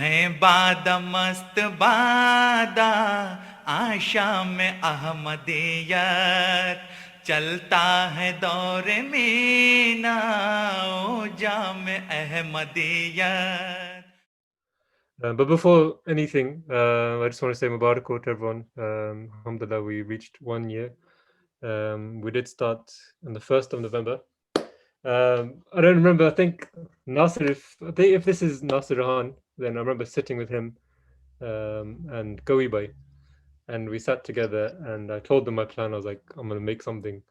हैं बादा मस्त बादा आशा में अहमदियत चलता है दौर मीना ओ जाम Ahmadiyyat. But before anything, I just want to say Mubarak to everyone. Alhamdulillah, we reached 1 year. We did start on the 1st of November. I don't remember. I think Nasir. If this is Nasir Rahan, then I remember sitting with him and Goibai, and we sat together. And I told them my plan. I was like, I'm gonna make something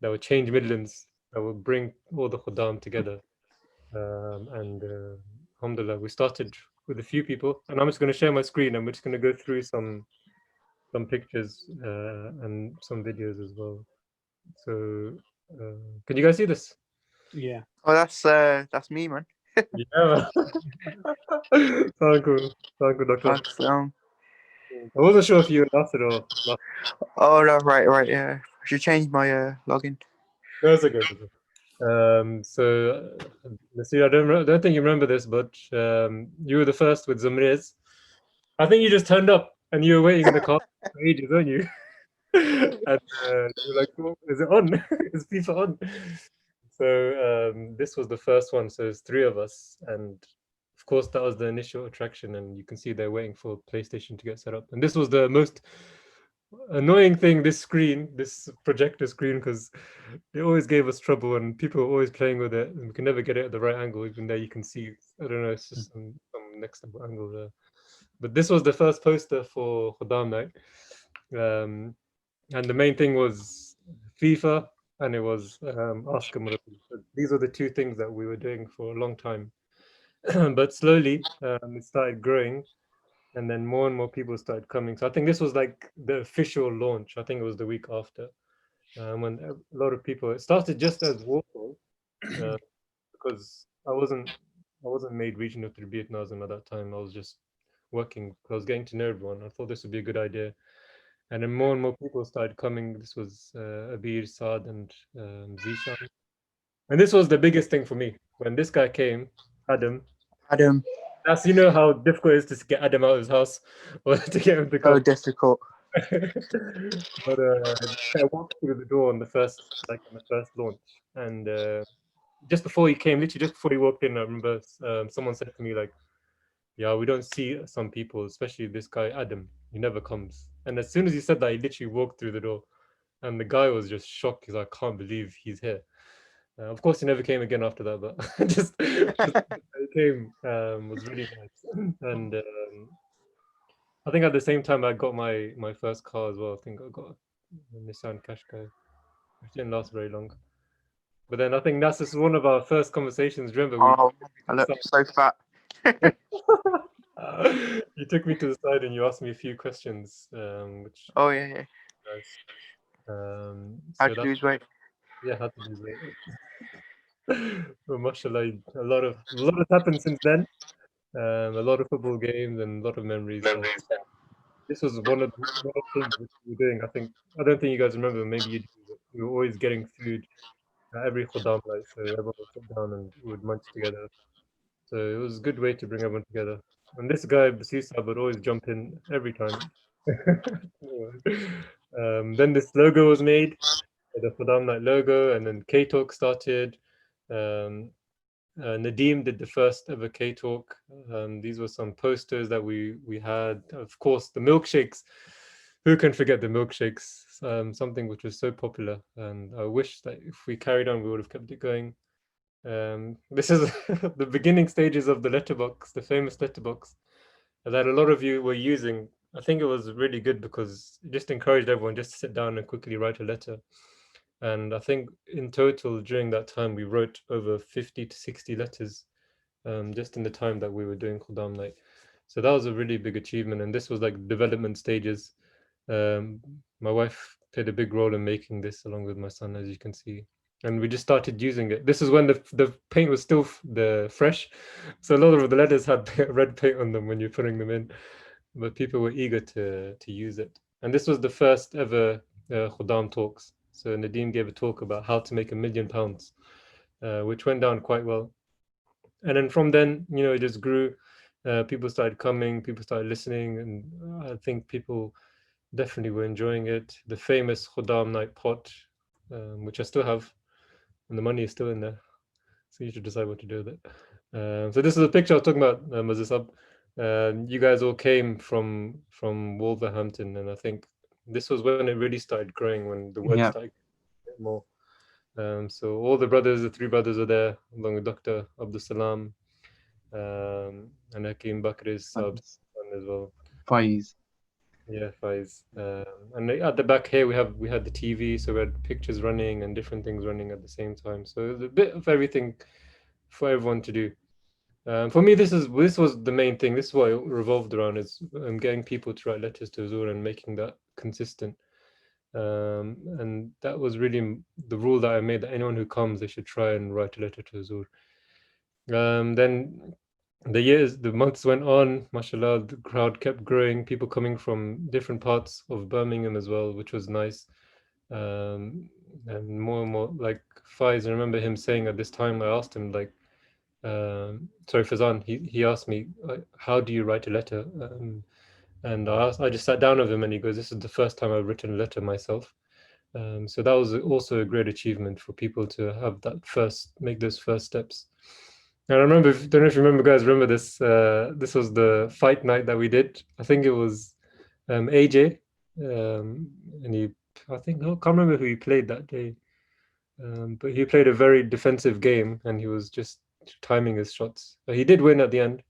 that would change Midlands, that would bring all the Khuddam together. And alhamdulillah, we started with a few people, and I'm just going to share my screen, and we're just going to go through some pictures and some videos as well. So, can you guys see this? Yeah. Oh, that's me, man. Yeah. Sound cool. Sound cool, Doctor. That's, I wasn't sure if you were Nasser or not. oh, no, right. Yeah, I should change my login. No, it's okay. It's okay. So, Nasir, don't think you remember this, but you were the first with Zamriz. I think you just turned up and you were waiting in the car for ages, weren't you? And you were like, oh, is it on? Is FIFA on? So this was the first one. So there's three of us, and of course that was the initial attraction. And you can see they're waiting for PlayStation to get set up. And this was the most annoying thing. This screen, this projector screen, because it always gave us trouble, and people were always playing with it, and we can never get it at the right angle. Even there, you can see. I don't know. It's just some next angle there. But this was the first poster for Khuddam night. And the main thing was FIFA and it was Oscar Murabi. So these were the two things that we were doing for a long time. But slowly it started growing and then more and more people started coming. So I think this was like the official launch. I think it was the week after when a lot of people, it started just as Warsaw because I wasn't made regional through Vietnam at that time. I was just working. I was getting to know everyone. I thought this would be a good idea. And then more and more people started coming. This was Abir, Saad, and Zishan. And this was the biggest thing for me. When this guy came, Adam, Adam, that's, you know how difficult it is to get Adam out of his house or to get him to so come. difficult. But I walked through the door on the first launch. And just before he came, literally just before he walked in, I remember someone said to me, like, yeah, we don't see some people, especially this guy, Adam. He never comes. And as soon as he said that, he literally walked through the door. And the guy was just shocked. He's like, I can't believe he's here. Of course, he never came again after that, but just he came was really nice. And I think at the same time, I got my first car as well. I think I got a Nissan Qashqai, which didn't last very long. But then I think that's just one of our first conversations. Remember, Oh, I look so fat. you took me to the side and you asked me a few questions, which Oh yeah. nice. How So to lose weight? yeah, had to lose weight. Well, mashallah, a lot has happened since then. A lot of football games and a lot of memories. This was one of the things which we were doing. I don't think you guys remember. Maybe you do. But we were always getting food every Khuddam night, so everyone would sit down and we would munch together. So it was a good way to bring everyone together. And this guy, Basisa, would always jump in every time. Then this logo was made, the Khuddam Night logo, and then K Talk started. Um, Nadeem did the first ever K Talk. These were some posters that we had. Of course, the milkshakes. Who can forget the milkshakes? Something which was so popular, and I wish that if we carried on, we would have kept it going. This is the beginning stages of the letterbox, the famous letterbox that a lot of you were using. I think it was really good because it just encouraged everyone just to sit down and quickly write a letter. And I think in total during that time we wrote over 50 to 60 letters just in the time that we were doing Khuddam Night. So that was a really big achievement. And this was like development stages. My wife played a big role in making this along with my son, as you can see. And we just started using it. This is when the paint was still the fresh, so a lot of the letters had red paint on them when you're putting them in, but people were eager to use it. And this was the first ever Khuddam talks. So Nadeem gave a talk about how to make £1 million, which went down quite well. And then from then, it just grew. people started coming, people started listening, and I think people definitely were enjoying it. The famous Khuddam night pot, which I still have, and the money is still in there. So you should decide what to do with it. So this is a picture I was talking about, Mazisab. You guys all came from Wolverhampton, and I think this was when it really started growing, when the word Yeah. started getting more. So all the brothers, the three brothers were there, along with Dr. Abdul Salam, and Hakim Bakri's son as well. Faiz. Yeah, Faiz. And at the back here we had the TV, so we had pictures running and different things running at the same time. So it was a bit of everything for everyone to do. For me, this was the main thing. This is what it revolved around, is getting people to write letters to Azur and making that consistent. And that was really the rule that I made, that anyone who comes, they should try and write a letter to Azur. Then the months went on, mashallah, the crowd kept growing, people coming from different parts of Birmingham as well, which was nice. And more, like Faiz, I remember him saying at this time, I asked him, like, sorry, Fazan, he asked me, how do you write a letter? And I just sat down with him, and he goes, this is the first time I've written a letter myself. So that was also a great achievement for people to have make those first steps. And I remember, don't know if you remember, guys, remember this? This was the fight night that we did. I think it was AJ, and I can't remember who he played that day, but he played a very defensive game, and he was just timing his shots. He did win at the end,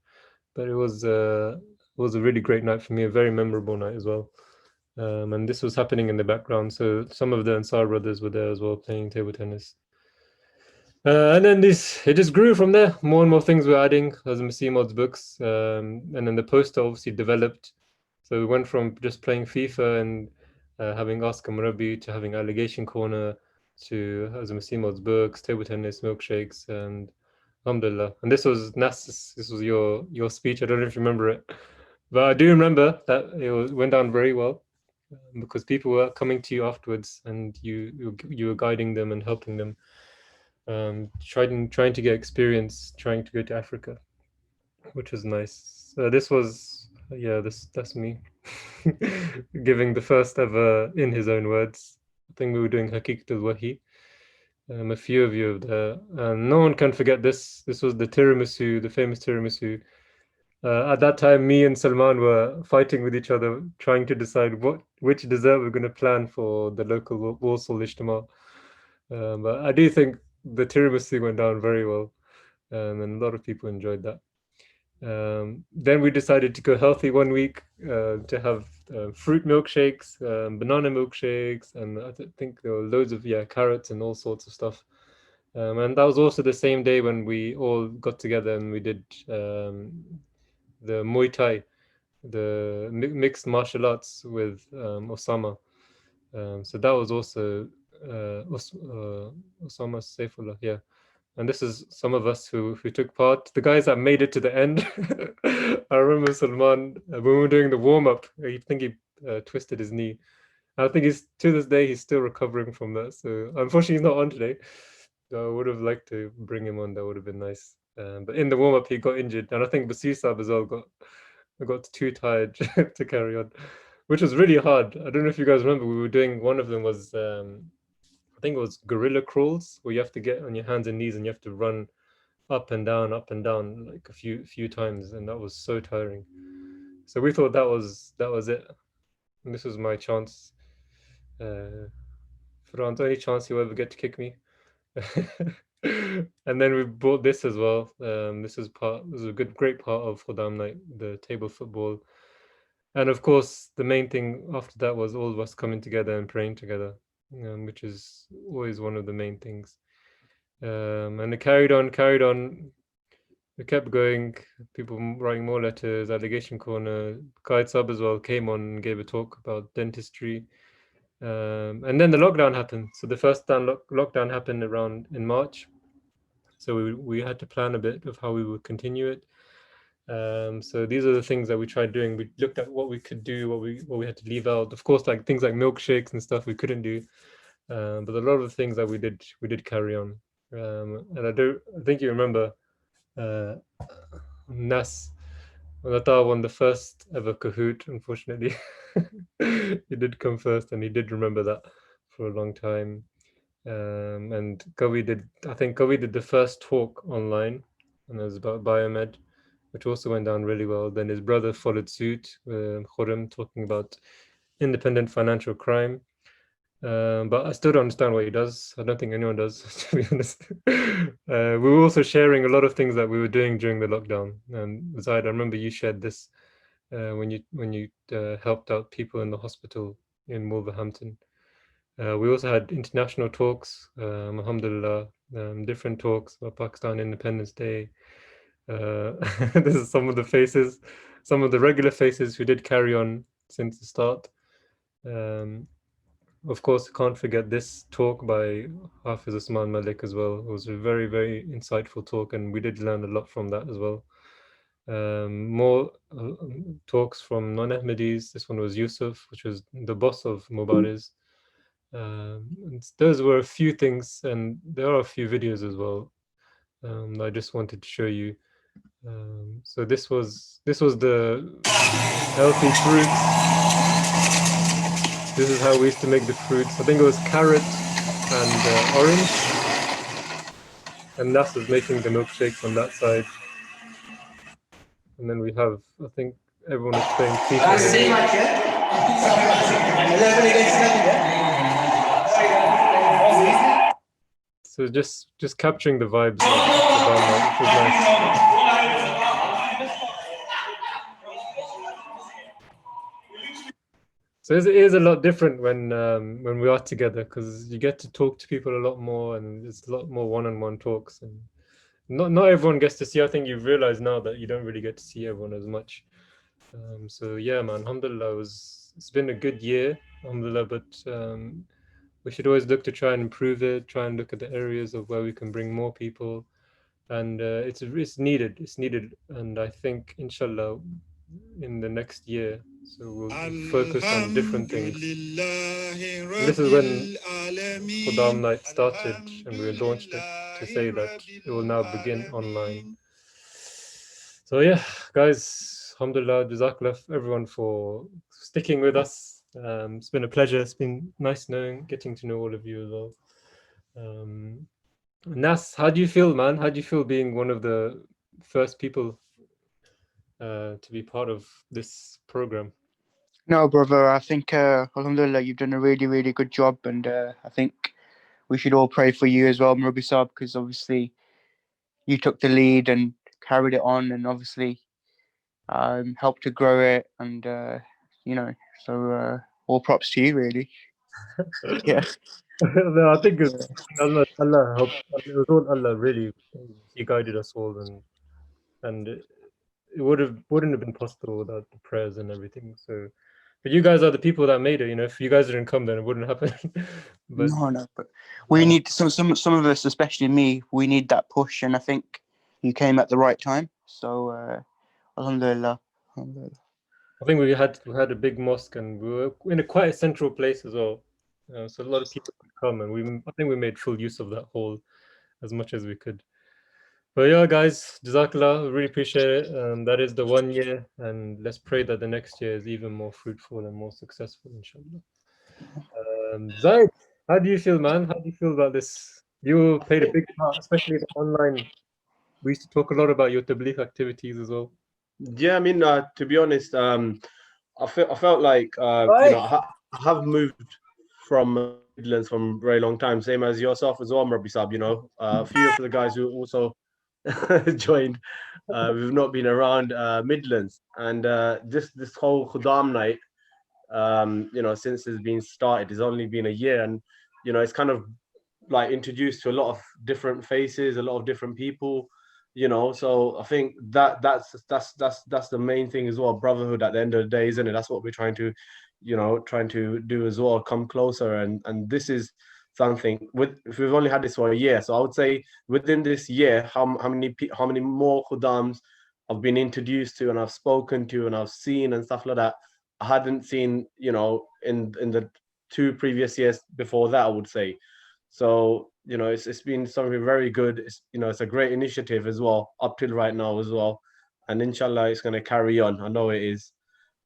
but it was a really great night for me, a very memorable night as well. And this was happening in the background, so some of the Ansar brothers were there as well, playing table tennis. And then it just grew from there. More and more things were adding as Masimod's books, and then the poster obviously developed. So we went from just playing FIFA and having Ask Murabi to having Allegation Corner to Hazem Masimod's books, table tennis, milkshakes, and alhamdulillah. And this was Nas. This was your speech. I don't know if you remember it, but I do remember that went down very well, because people were coming to you afterwards, and you were guiding them and helping them. Trying to get experience, trying to go to Africa, which was nice. This was, that's me giving the first ever, in his own words. I think we were doing Haqiqat al-Wahi. A few of you there. No one can forget this. This was the tiramisu, the famous tiramisu. At that time, me and Salman were fighting with each other, trying to decide which dessert we're going to plan for the local Warsaw Ijtima. But I do think the tiramisu went down very well, and a lot of people enjoyed that. Then we decided to go healthy one week, to have fruit milkshakes, banana milkshakes, and I think there were loads of carrots and all sorts of stuff. And that was also the same day when we all got together and we did the Muay Thai, the mixed martial arts with Osama. So that was also Osama Saifullah, yeah. And this is some of us who took part. The guys that made it to the end. I remember Salman, when we were doing the warm-up, I think he twisted his knee. I think to this day, he's still recovering from that. So unfortunately, he's not on today. So I would have liked to bring him on. That would have been nice. But in the warm-up, he got injured. And I think Basir Saab as well got too tired to carry on, which was really hard. I don't know if you guys remember, we were doing, one of them was, I think it was gorilla crawls, where you have to get on your hands and knees and you have to run up and down, like a few times, and that was so tiring. So we thought that was it. And this was my chance. Ferran's only chance he'll ever get to kick me. And then we bought this as well. This is a great part of Khuddam night, the table football. And of course, the main thing after that was all of us coming together and praying together, which is always one of the main things. And it carried on. It kept going. People writing more letters. Allegation Corner. Qaid Sab as well came on and gave a talk about dentistry. And then the lockdown happened. So the first lockdown happened around in March. So we had to plan a bit of how we would continue it. So these are the things that we tried doing. We looked at what we could do, what we had to leave out. Of course, like things like milkshakes and stuff we couldn't do. But a lot of the things that we did carry on. And I think you remember Nas. Lata won the first ever Kahoot, unfortunately. He did come first and he did remember that for a long time. And I think Kavi did the first talk online, and it was about biomed, which also went down really well. Then his brother followed suit, Khuddam, talking about independent financial crime. But I still don't understand what he does. I don't think anyone does, to be honest. We were also sharing a lot of things that we were doing during the lockdown. Zaid, I remember you shared this when you helped out people in the hospital in Wolverhampton. We also had international talks, alhamdulillah, different talks about Pakistan Independence Day. This is some of the faces, some of the regular faces who did carry on since the start. Um, of course, can't forget this talk by Hafiz Usman Malik as well. It was a very, very insightful talk, and we did learn a lot from that as well. More talks from non-Ahmadis. This one was Yusuf, which was the boss of Mubariz. And those were a few things, and there are a few videos as well. I just wanted to show you. So this was the healthy fruits. This is how we used to make the fruits. I think it was carrot and orange, and Nas was making the milkshakes on that side. And then we have, I think everyone is playing FIFA here. So just capturing the vibes of the Dharma, which was nice. So it is a lot different when we are together, because you get to talk to people a lot more, and there's a lot more one-on-one talks, and not everyone gets to see. I think you've realized now that you don't really get to see everyone as much. So yeah, man, alhamdulillah, it's been a good year, alhamdulillah, but we should always look to try and improve it, try and look at the areas of where we can bring more people, and it's needed, and I think inshallah in the next year, so we'll focus on different things. And this is when Khuddam Night started, and we launched it to say that it will now begin online. So yeah, guys, alhamdulillah, jazakallah everyone for sticking with us. It's been a pleasure. It's been nice getting to know all of you as well. Nas, how do you feel, man? How do you feel being one of the first people to be part of this program? No, brother, I think, alhamdulillah, you've done a really, really good job. And I think we should all pray for you as well, Murabi Saab, because obviously you took the lead and carried it on, and obviously helped to grow it. And, so all props to you, really. Yeah. No, I think it's Allah helped. It was all Allah, really. He guided us all, and it wouldn't have been possible without the prayers and everything. So, but you guys are the people that made it. You know, if you guys didn't come, then it wouldn't happen. But No, but we need some of us, especially me. We need that push, and I think you came at the right time. So, alhamdulillah. I think we had a big mosque, and we were in a quite central place as well. So a lot of people could come, and I think we made full use of that hall as much as we could. But yeah, guys, Jazakallah, really appreciate it. That is the 1 year, and let's pray that the next year is even more fruitful and more successful, inshallah. Zaid, how do you feel, man? How do you feel about this? You played a big part, especially the online. We used to talk a lot about your tabligh activities as well. Yeah, I mean, to be honest, I felt like I have moved from Midlands from a very long time, same as yourself as well, Murabbi Saab. A few of the guys who also joined, we've not been around Midlands, and this whole Khuddam night, since it's been started, it's only been a year, and it's kind of like introduced to a lot of different faces, a lot of different people. So I think that's the main thing as well. Brotherhood at the end of the day, isn't it? That's what we're trying to do as well. Come closer, and this is something. If we've only had this for a year, so I would say within this year, how many more Khuddams I've been introduced to, and I've spoken to, and I've seen and stuff like that. I hadn't seen, in the 2 previous years before that, I would say. So it's been something very good. It's a great initiative as well up till right now as well. and inshallah it's going to carry on. I know it is.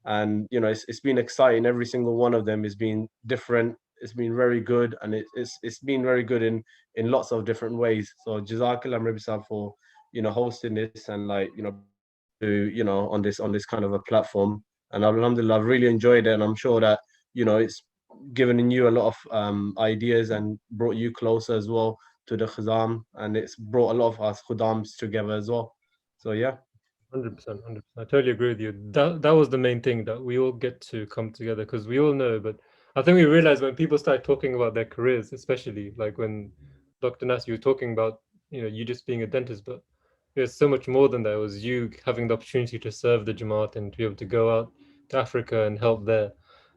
And it's been exciting. Every single one of them has been different. It's been very good, and it's been very good in lots of different ways. So jazakallah Rabbi Sab for hosting this, and to on this kind of a platform. And alhamdulillah, I've really enjoyed it, and I'm sure that it's given you a lot of ideas and brought you closer as well to the Khuddam, and it's brought a lot of us Khuddams together as well. So yeah. 100%, 100%. I totally agree with you. That was the main thing, that we all get to come together, because we all know, but I think we realize when people start talking about their careers, especially like when Dr. Nas, you were talking about, you just being a dentist, but there's so much more than that. It was you having the opportunity to serve the Jamaat and to be able to go out to Africa and help there,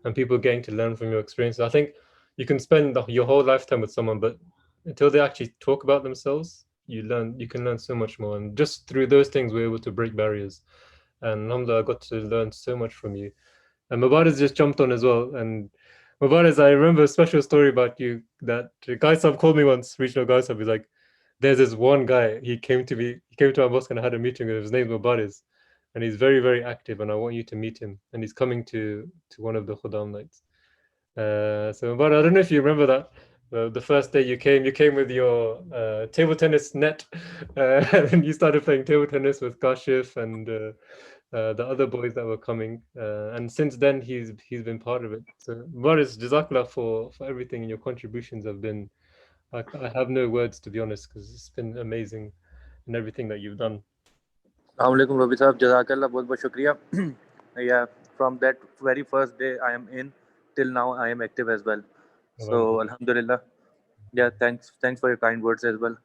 and people getting to learn from your experiences. I think you can spend your whole lifetime with someone, but until they actually talk about themselves, you can learn so much more. And just through those things, we're able to break barriers. And alhamdulillah, I got to learn so much from you. And Mubarak just jumped on as well. And Mubarak, I remember a special story about you, that Guy Sab called me once, regional Guy Sab. He's like, there's this one guy, he came to our mosque and I had a meeting with him. His name's Mubarak, and he's very, very active, and I want you to meet him. And he's coming to one of the Khuddam nights. So Mubarak, I don't know if you remember that. The first day you came with your table tennis net, and you started playing table tennis with Kashif and the other boys that were coming. And since then, he's been part of it. So Mubarak, Jazakallah for everything, and your contributions have been. I have no words, to be honest, because it's been amazing in everything that you've done. Assalamualaikum Rabi Sahab, Jazakallah, बहुत बहुत शुक्रिया. Yeah, from that very first day I am in till now I am active as well. So Alhamdulillah. Yeah, thanks for your kind words as well.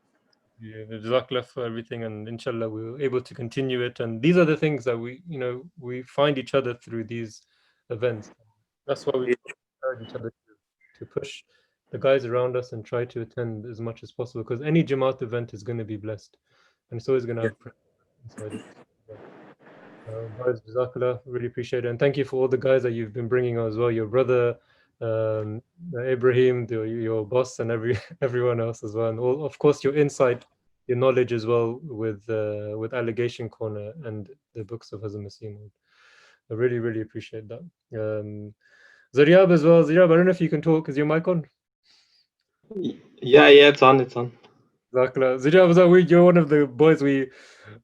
Yeah, Jazakallah for everything, and inshallah we were able to continue it. And these are the things that we find each other through these events. That's why we encourage each other to push the guys around us and try to attend as much as possible, because any Jamaat event is going to be blessed, and it's always going to have inside it. Guys, Jazakallah, really appreciate it, and thank you for all the guys that you've been bringing as well. Your brother Ibrahim, your boss, and everyone else as well, and all, of course, your insight, your knowledge as well with Allegation Corner and the books of Hazrat Masih Maud. I really, really appreciate that. Zaryab as well. Zaryab, I don't know if you can talk. Is your mic on? Yeah, it's on. Zaryab, you're one of the boys we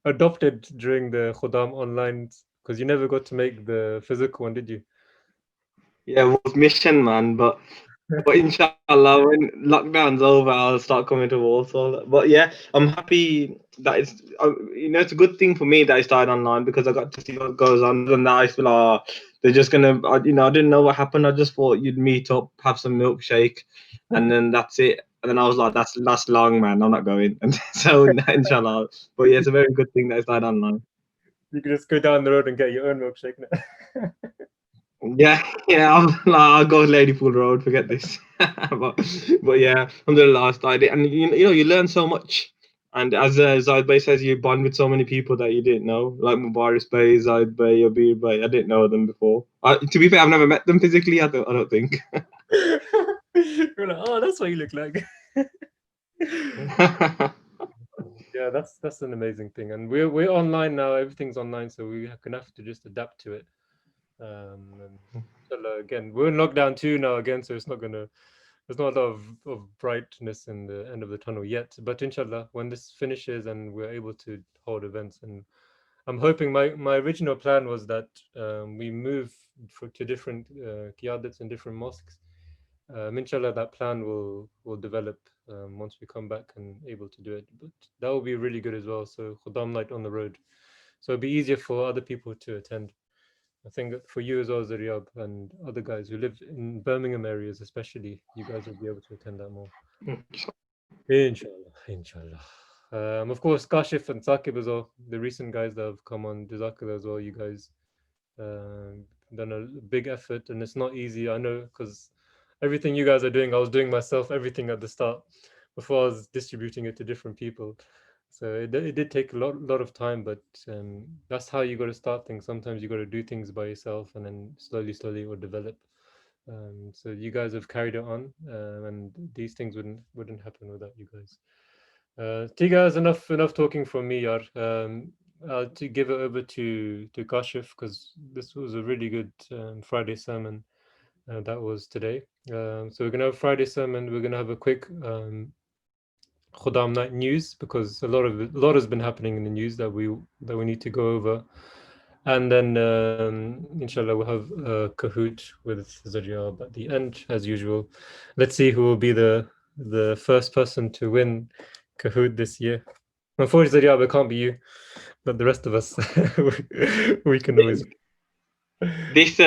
adopted during the Khuddam online, because you never got to make the physical one, did you? Yeah, it was mission, man. But inshallah, when lockdown's over, I'll start coming to Warsaw. But yeah, I'm happy that it's a good thing for me that I started online, because I got to see what goes on. And that I feel they're just gonna, I didn't know what happened. I just thought you'd meet up, have some milkshake, and then that's it. And then I was like, that's long, man. I'm not going. And so inshallah. But yeah, it's a very good thing that I started online. You can just go down the road and get your own milkshake now. Yeah, I'll go Ladypool Road. Forget this. but yeah, alhamdulillah, I started it, and you learn so much. And as Zaid Bey says, you bond with so many people that you didn't know, like Mubarak Bey, Zaid Bey, Abir Bey. I didn't know them before. To be fair, I've never met them physically. I don't think. You're like, oh, that's what you look like. Yeah, that's an amazing thing, and we're online now. Everything's online, so we can have to just adapt to it. And again, we're in lockdown too now again, so there's not a lot of brightness in the end of the tunnel yet. But inshallah, when this finishes and we're able to hold events, and I'm hoping, my original plan was that we move to different qiyadats in different mosques. Inshallah, that plan will develop once we come back and able to do it. But that will be really good as well. So Khuddam night on the road, so it'll be easier for other people to attend. I think for you as well as Riyadh and other guys who live in Birmingham areas, especially, you guys will be able to attend that more. Inshallah. Of course, Kashif and Saqib as well, the recent guys that have come on, Jazakallah as well. You guys done a big effort, and it's not easy. I know, because everything you guys are doing, I was doing myself, everything at the start before I was distributing it to different people. So it did take a lot of time, but that's how you got to start things. Sometimes you got to do things by yourself, and then slowly it will develop. So you guys have carried it on, and these things wouldn't happen without you guys. Tigaz, enough talking from me, Yar. to give it over to Kashif, because this was a really good Friday sermon that was today. So we're gonna have Friday sermon. We're gonna have a quick Khuddam night news, because a lot has been happening in the news that we need to go over, and then inshallah we'll have a Kahoot with Zaryab at the end as usual. Let's see who will be the first person to win Kahoot this year. Unfortunately, Zaryab, it can't be you, but the rest of us we can always. This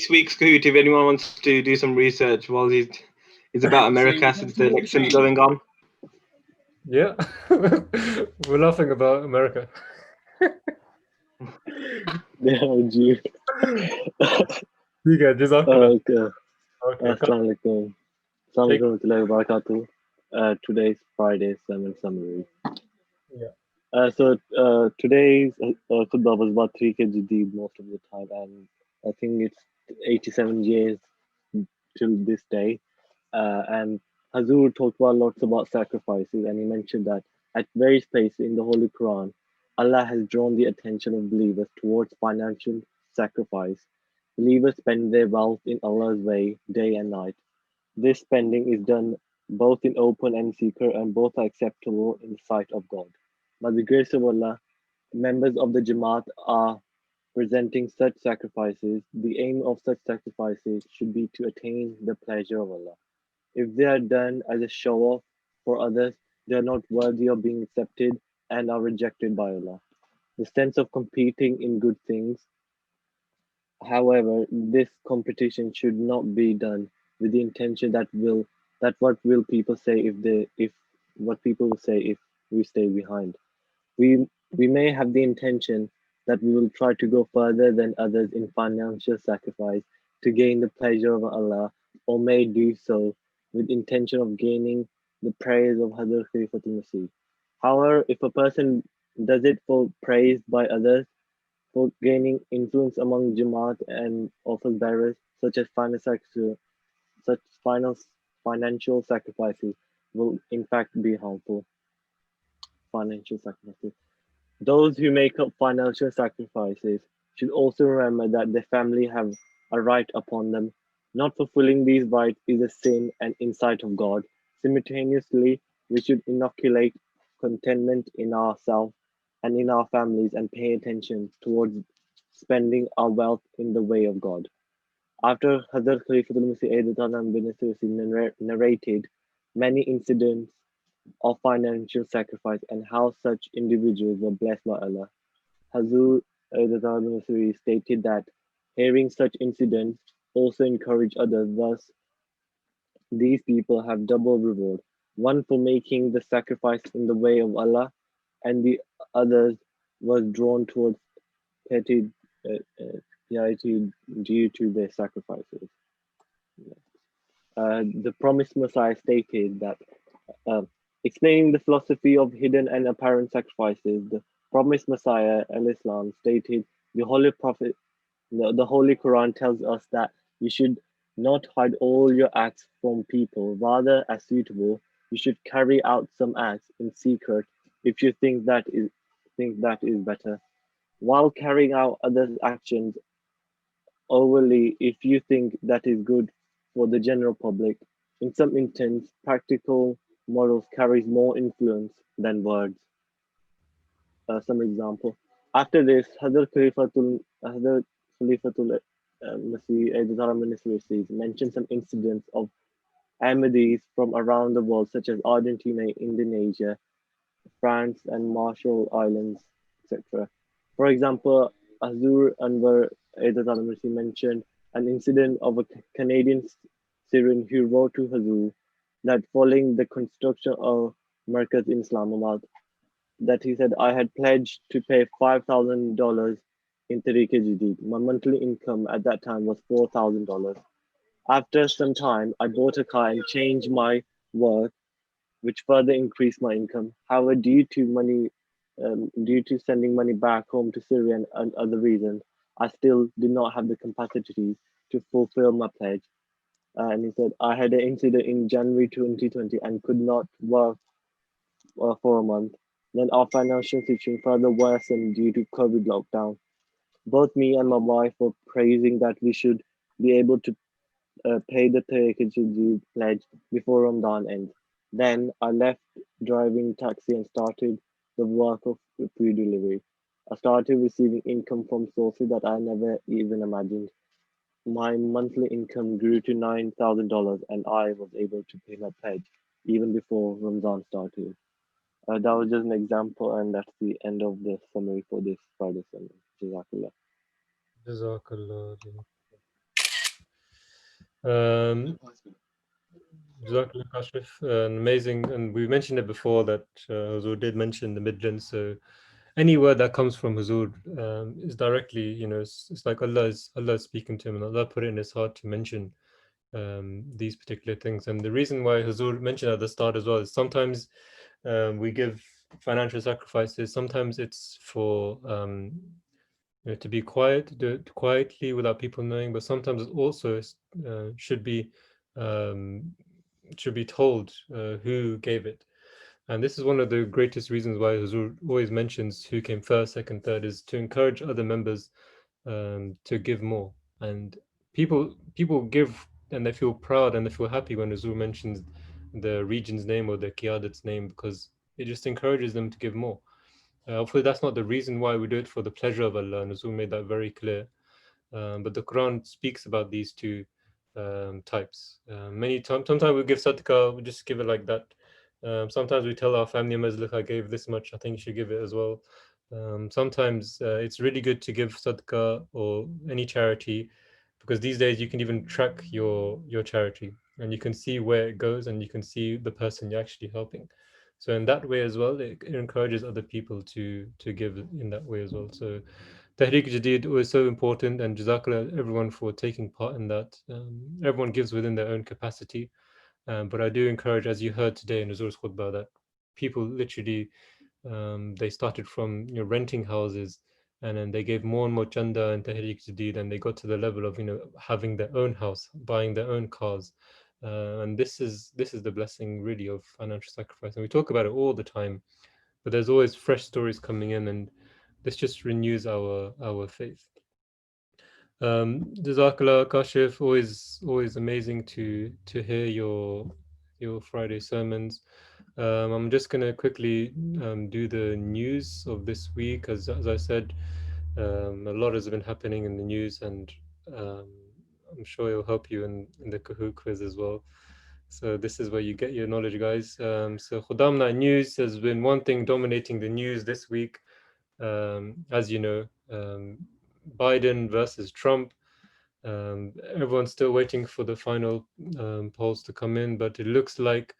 week's Kahoot, if anyone wants to do some research while it's about America since the election's going on. Yeah, we're laughing about America. Yeah, gee. ठीक है, Jazakallah. Okay. Okay, Assalamu alaikum. Assalamu alaikum warahmatullahi wabarakatuh. Today's Friday sermon summary. Yeah. So today's Khuddam was about 3K Jadid most of the time, and I think it's 87 years till this day. And Hazur talked about lots about sacrifices, and he mentioned that at various places in the Holy Quran, Allah has drawn the attention of believers towards financial sacrifice. Believers spend their wealth in Allah's way day and night. This spending is done both in open and secret, and both are acceptable in the sight of God. By the grace of Allah, members of the Jamaat are presenting such sacrifices. The aim of such sacrifices should be to attain the pleasure of Allah. If they are done as a show off for others, they are not worthy of being accepted and are rejected by Allah. The sense of competing in good things, however, this competition should not be done with the intention that what will people say if what people will say if we stay behind. We may have the intention that we will try to go further than others in financial sacrifice to gain the pleasure of Allah, or may do so with intention of gaining the praise of Hadr Khalifatul Masih. However, if a person does it for praise by others, for gaining influence among Jamaat and office bearers, such as such financial sacrifices will in fact be harmful. Financial sacrifices. Those who make up financial sacrifices should also remember that their family have a right upon them. Not fulfilling these rights is a sin and insight of God. Simultaneously, we should inoculate contentment in ourselves and in our families and pay attention towards spending our wealth in the way of God. After Hazrat Khalifatul Masih narrated many incidents of financial sacrifice and how such individuals were blessed by Allah, Hazur stated that hearing such incidents also encourage others. Thus, these people have double reward: one for making the sacrifice in the way of Allah, and the others was drawn towards piety, piety due to their sacrifices. The promised Messiah stated that, explaining the philosophy of hidden and apparent sacrifices, the promised Messiah al-Islam stated, the Holy Prophet, the Holy Quran tells us that you should not hide all your acts from people. Rather, as suitable, you should carry out some acts in secret if you think that is better, while carrying out other actions overly if you think that is good for the general public. In some instances, practical morals carries more influence than words. Some example. After this, Hadr Khalifatul Masih mentioned some incidents of Ahmadis from around the world, such as Argentina, Indonesia, France, and Marshall Islands, etc. For example, Azur Anwar mentioned an incident of a Canadian Syrian who wrote to Hazur that following the construction of Markaz in Islamabad, that he said, I had pledged to pay $5,000 in Tariq Jadid. My monthly income at that time was $4,000. After some time, I bought a car and changed my work, which further increased my income. However, due to sending money back home to Syria and other reasons, I still did not have the capacity to fulfill my pledge. And he said, I had an incident in January 2020 and could not work for a month. Then our financial situation further worsened due to COVID lockdown. Both me and my wife were praising that we should be able to pay the Tahajjud pledge before Ramadan ends. Then I left driving taxi and started the work of food delivery. I started receiving income from sources that I never even imagined. My monthly income grew to $9,000 and I was able to pay my pledge even before Ramadan started. That was just an example, and that's the end of the summary for this Friday sermon. Jazakallah. Jazakallah. Um, Jazakallah Kashif, amazing. And we mentioned it before that Huzur did mention the Midlands. So any word that comes from Huzur is directly, it's like Allah is speaking to him, and Allah put it in his heart to mention these particular things. And the reason why Huzur mentioned at the start as well is sometimes we give financial sacrifices. Sometimes it's for to be quiet, do it quietly without people knowing. But sometimes it also should be um, told who gave it. And this is one of the greatest reasons why Huzur always mentions who came first, second, third, is to encourage other members to give more. And people give and they feel proud and they feel happy when Huzur mentions the region's name or the Qiyadat's name, because it just encourages them to give more. Hopefully that's not the reason why we do it for the pleasure of Allah, and Huzur made that very clear. But the Quran speaks about these two types. Many times, sometimes we give sadaqah, we just give it like that. Sometimes we tell our family members, look, I gave this much, I think you should give it as well. Sometimes it's really good to give sadaqah or any charity, because these days you can even track your charity and you can see where it goes and you can see the person you're actually helping. So in that way as well, it encourages other people to give in that way as well. So Tahrik Jadid was so important, and Jazakallah everyone for taking part in that. Everyone gives within their own capacity, but I do encourage, as you heard today in Nuzur's khutbah, that people literally they started from renting houses, and then they gave more and more chanda and Tahrik Jadid, and they got to the level of having their own house, buying their own cars, and this is the blessing really of financial sacrifice. And we talk about it all the time, but there's always fresh stories coming in, and this just renews our faith. Jazakallah Kashif, always amazing to hear your Friday sermons. I'm just gonna quickly do the news of this week. As I said, a lot has been happening in the news, and I'm sure it'll help you in the Kahoot quiz as well. So this is where you get your knowledge, guys. So Khuddam Night News has been one thing dominating the news this week. As you know, Biden versus Trump. Everyone's still waiting for the final polls to come in, but it looks like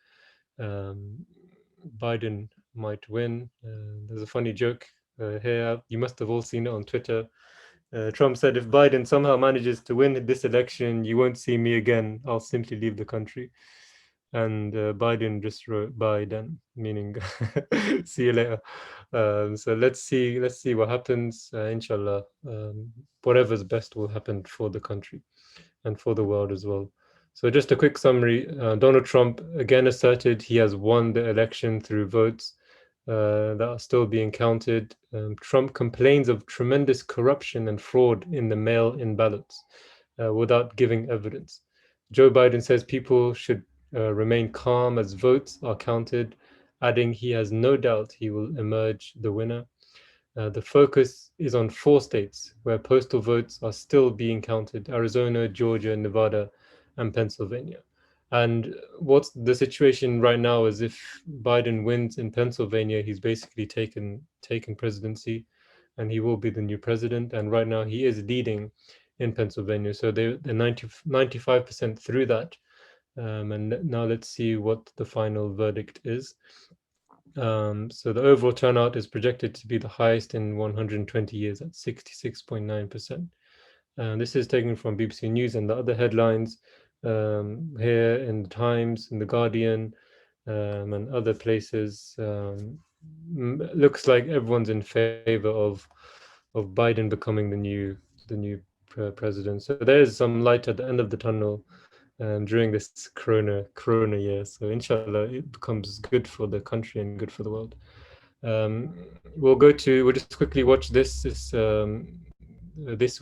Biden might win. There's a funny joke here. You must have all seen it on Twitter. Trump said, if Biden somehow manages to win this election, you won't see me again. I'll simply leave the country. And Biden just wrote Biden, meaning see you later. So let's see what happens. Inshallah, whatever's best will happen for the country and for the world as well. So just a quick summary. Donald Trump again asserted he has won the election through votes that are still being counted. Trump complains of tremendous corruption and fraud in the mail-in ballots without giving evidence. Joe Biden says people should remain calm as votes are counted, adding he has no doubt he will emerge the winner. The focus is on 4 states where postal votes are still being counted: Arizona, Georgia, Nevada, and Pennsylvania. And what's the situation right now is if Biden wins in Pennsylvania, he's basically taken presidency, and he will be the new president. And right now he is leading in Pennsylvania. So they're 95% through that. And now let's see what the final verdict is. So the overall turnout is projected to be the highest in 120 years at 66.9%. This is taken from BBC News, and the other headlines here in the Times, in the Guardian, and other places. Looks like everyone's in favor of Biden becoming the new president. So there is some light at the end of the tunnel during this corona year. So inshallah, it becomes good for the country and good for the world. We'll just quickly watch this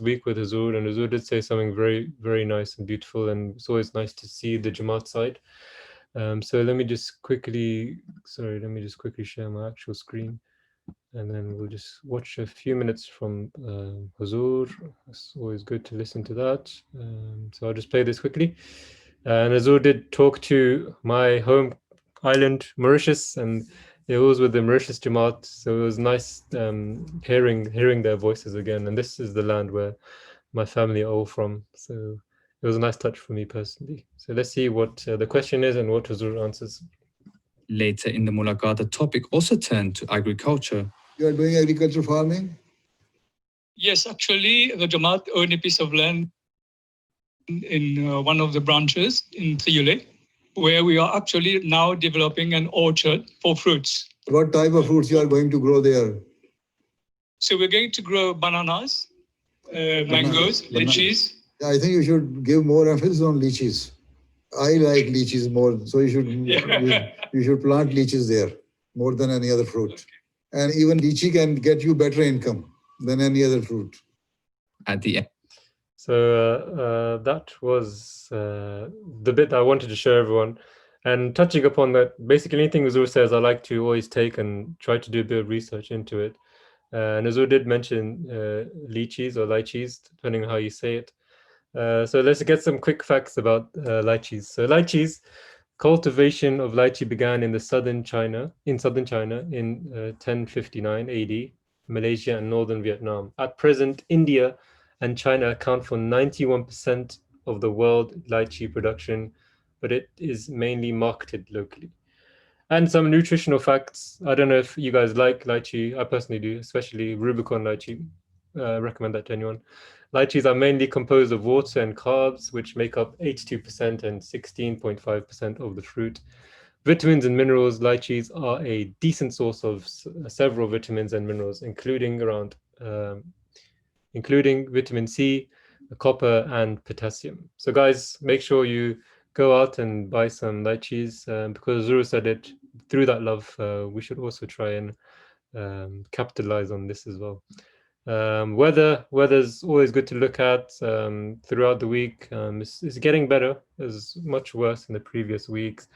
week with Azur, and Azur did say something very, very nice and beautiful, and it's always nice to see the Jamaat side. So let me just quickly share my actual screen, and then we'll just watch a few minutes from Hazur. It's always good to listen to that. So I'll just play this quickly. And Hazur did talk to my home island, Mauritius, and it was with the Mauritius Jamaat. So it was nice hearing their voices again. And this is the land where my family are all from. So it was a nice touch for me personally. So let's see what the question is and what Hazur answers. Later in the mulaqat, the topic also turned to agriculture. You are doing agriculture farming? Yes, actually, the Jamaat own a piece of land in one of the branches in Thiyule, where we are actually now developing an orchard for fruits. What type of fruits you are going to grow there? So we're going to grow bananas, mangoes, lychees. I think you should give more emphasis on lychees. I like lychees more, so you should plant lychees there more than any other fruit. And even lychee can get you better income than any other fruit. At the end. So that was the bit that I wanted to share everyone. And touching upon that, basically anything Azur says, I like to always take and try to do a bit of research into it. And Azur did mention lychees or lychees, depending on how you say it. So let's get some quick facts about lychees. So lychees, cultivation of lychee began in southern China in 1059 AD, Malaysia and northern Vietnam. At present, India and China account for 91% of the world lychee production, but it is mainly marketed locally. And some nutritional facts. I don't know if you guys like lychee. I personally do, especially Rubicon lychee. Recommend that to anyone. Lychees are mainly composed of water and carbs, which make up 82% and 16.5% of the fruit. Vitamins and minerals. Lychees are a decent source of several vitamins and minerals, including vitamin C, copper, and potassium. So guys, make sure you go out and buy some lychees because Zuru said it. Through that love, we should also try and capitalize on this as well. Weather's always good to look at throughout the week. It's getting better. It's much worse in the previous weeks.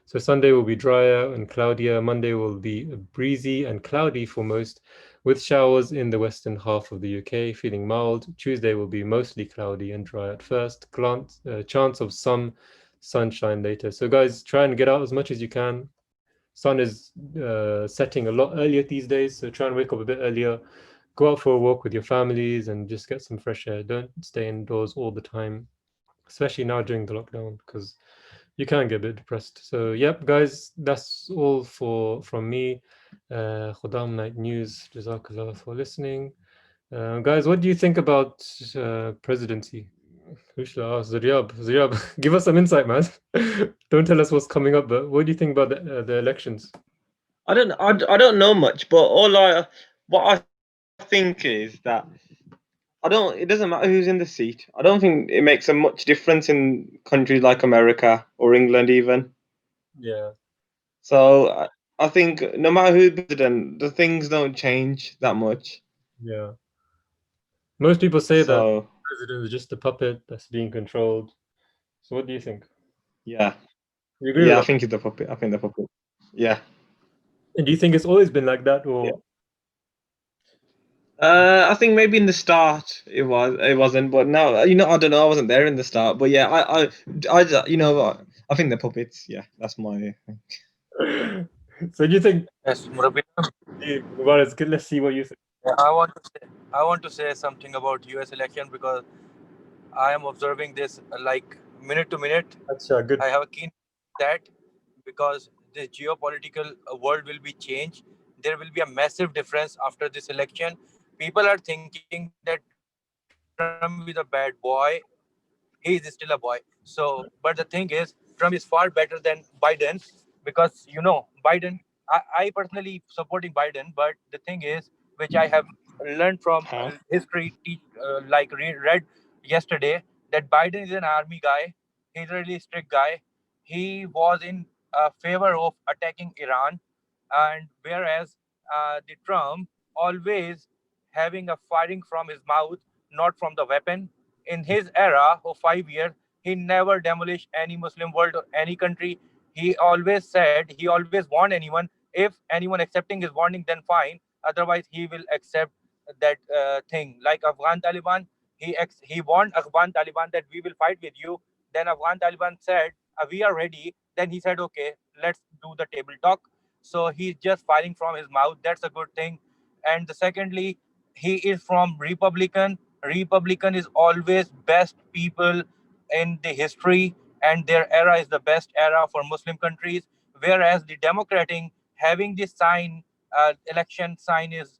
So Sunday will be drier and cloudier. Monday will be breezy and cloudy for most, with showers in the western half of the UK, feeling mild. Tuesday will be mostly cloudy and dry at first. Chance of some sunshine later. So guys, try and get out as much as you can. Sun is setting a lot earlier these days, so try and wake up a bit earlier. Go out for a walk with your families and just get some fresh air. Don't stay indoors all the time, especially now during the lockdown, because you can get a bit depressed. So yep, guys, that's all from me. Khuddam Night News. Jazakallah for listening. Guys, what do you think about presidency? Who should I ask? Zaryab, give us some insight, man. Don't tell us what's coming up, but what do you think about the elections? I don't know much, but what I think is that it doesn't matter who's in the seat. I don't think it makes a much difference in countries like America or England even. Yeah. So I think no matter who's president, the things don't change that much. Yeah. Most people say that the president is just a puppet that's being controlled. So what do you think? Yeah. You agree Yeah, with I think it's the puppet. Yeah. And do you think it's always been like that, or? I think maybe in the start it wasn't, but now I don't know. I wasn't there in the start, but yeah, I think the puppets. Yeah, that's my. So do you think? Yes, Murabi. Let's see what you think. I want to say something about US election because I am observing this like minute to minute. Good. I have a keen that because the geopolitical world will be changed. There will be a massive difference after this election. People are thinking that Trump is a bad boy. He is still a boy. So, but the thing is, Trump is far better than Biden because Biden. I personally supporting Biden, but the thing is, which I have learned from history, read yesterday, that Biden is an army guy. He's a really strict guy. He was in favor of attacking Iran, and whereas the Trump always having a firing from his mouth, not from the weapon. In his era of 5 years, he never demolished any Muslim world or any country. He always said, he always warned anyone, if anyone accepting his warning, then fine. Otherwise, he will accept that thing. Like Afghan Taliban, he warned Afghan Taliban that we will fight with you. Then Afghan Taliban said, we are ready. Then he said, okay, let's do the table talk. So he's just firing from his mouth. That's a good thing. And secondly, he is from Republican. Republican is always best people in the history, and their era is the best era for Muslim countries. Whereas the Democratic having this sign, election sign is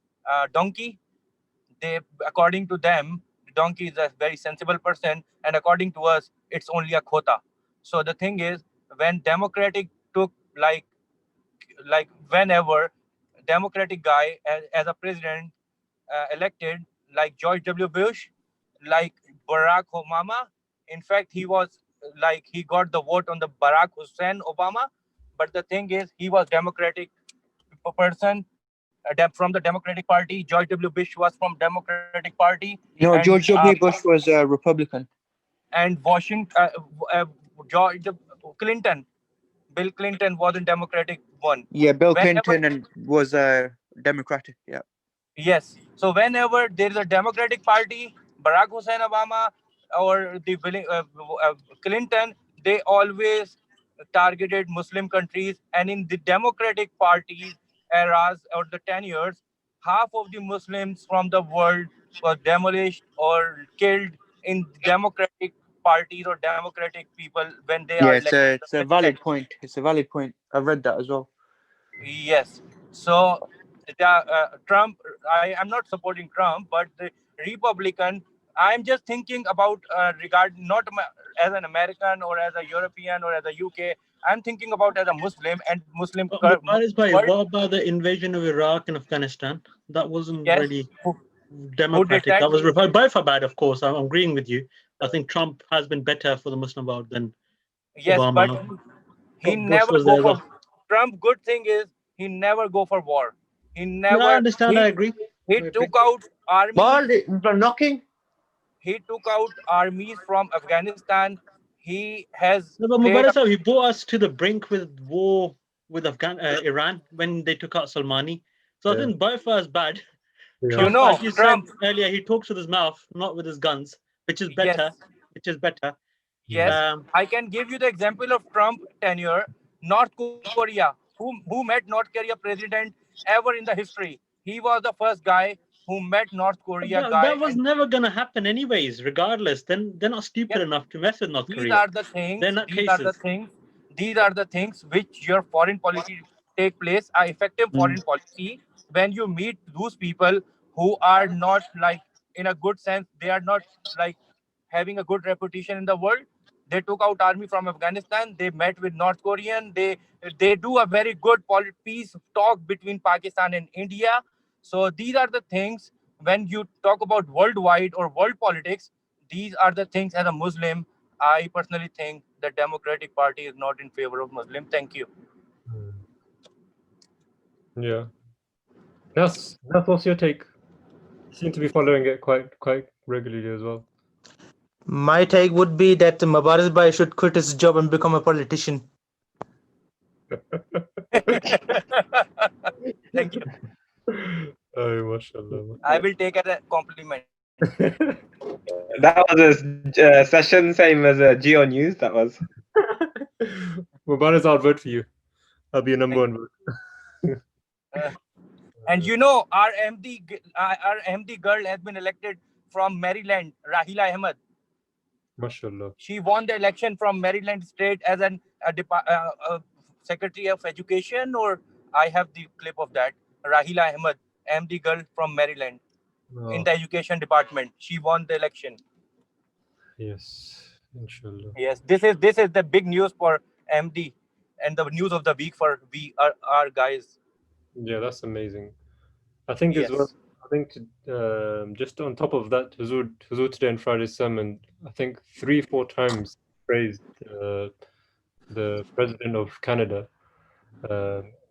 donkey. They, according to them, the donkey is a very sensible person, and according to us, it's only a quota. So the thing is, when Democratic took like whenever Democratic guy as a president elected, like George W. Bush, like Barack Obama. In fact, he was like he got the vote on the Barack Hussein Obama. But the thing is, he was Democratic person from the Democratic Party. George W. Bush was from Democratic Party, No, and George W. Bush was a Republican. and Washington, George Clinton, Bill Clinton was a Democratic one. Yeah, Bill Whenever Clinton and was Democratic. Yeah. Yes. So whenever there is a Democratic Party, Barack Hussein Obama or the Clinton, they always targeted Muslim countries. And in the Democratic Party eras or the 10 years, half of the Muslims from the world were demolished or killed in Democratic parties or Democratic people when they are Yeah, elected it's a president. valid point. It's a valid point. I've read that as well. Yes. So Trump, I am not supporting Trump, but the Republican, I'm just thinking about not as an American or as a European or as a UK. I'm thinking about as a Muslim and Muslim. But what about the invasion of Iraq and Afghanistan? That wasn't Yes. really Who democratic. did that? That was both are bad, of course. I'm agreeing with you. I think Trump has been better for the Muslim world than Yes, Obama. but he Bush never was go there. for Trump. Good thing is he never go for war. He never. No, I understand. I agree. He took out armies. knocking. He took out armies from Afghanistan. He has No, but played. Mubarak Sahib, he brought us to the brink with war with Iran when they took out Salmani. So I think both are as bad. Yeah. Trump, as you Trump. said earlier, he talks with his mouth, not with his guns, which is better. Yes. Which is better. Yes, I can give you the example of Trump tenure. North Korea, who met North Korea president ever in the history. He was the first guy who met North Korea guy. That was never going to happen anyways, regardless. Then they're not stupid enough to mess with North Korea. These are the things. They're not These are the things. These are the things which your foreign policy take place. Are effective foreign policy when you meet those people who are not like in a good sense. They are not like having a good reputation in the world. They took out army from Afghanistan. They met with North Korean. They do a very good peace talk between Pakistan and India. So these are the things when you talk about worldwide or world politics. These are the things as a Muslim. I personally think the Democratic Party is not in favor of Muslim. Thank you. Yeah. That's what's your take? You seem to be following it quite regularly as well. My take would be that Mubarak Bhai should quit his job and become a politician. Thank you. Oh, mashallah. I will take it as a compliment. That was a session same as a Geo News. That was. Mubarak, I'll vote for you. I'll be your number one vote. And you know, our MD girl has been elected from Maryland, Rahila Ahmed. Mashallah. She won the election from Maryland State as a Secretary of Education, or I have the clip of that. Rahila Ahmed, MD girl from Maryland, in the education department. She won the election. Yes, inshallah. Yes, this is the big news for MD and the news of the week for our guys. Yeah, that's amazing. I think as well. I think just on top of that, Huzur today in Friday's sermon, I think 3-4 times praised the President of Canada.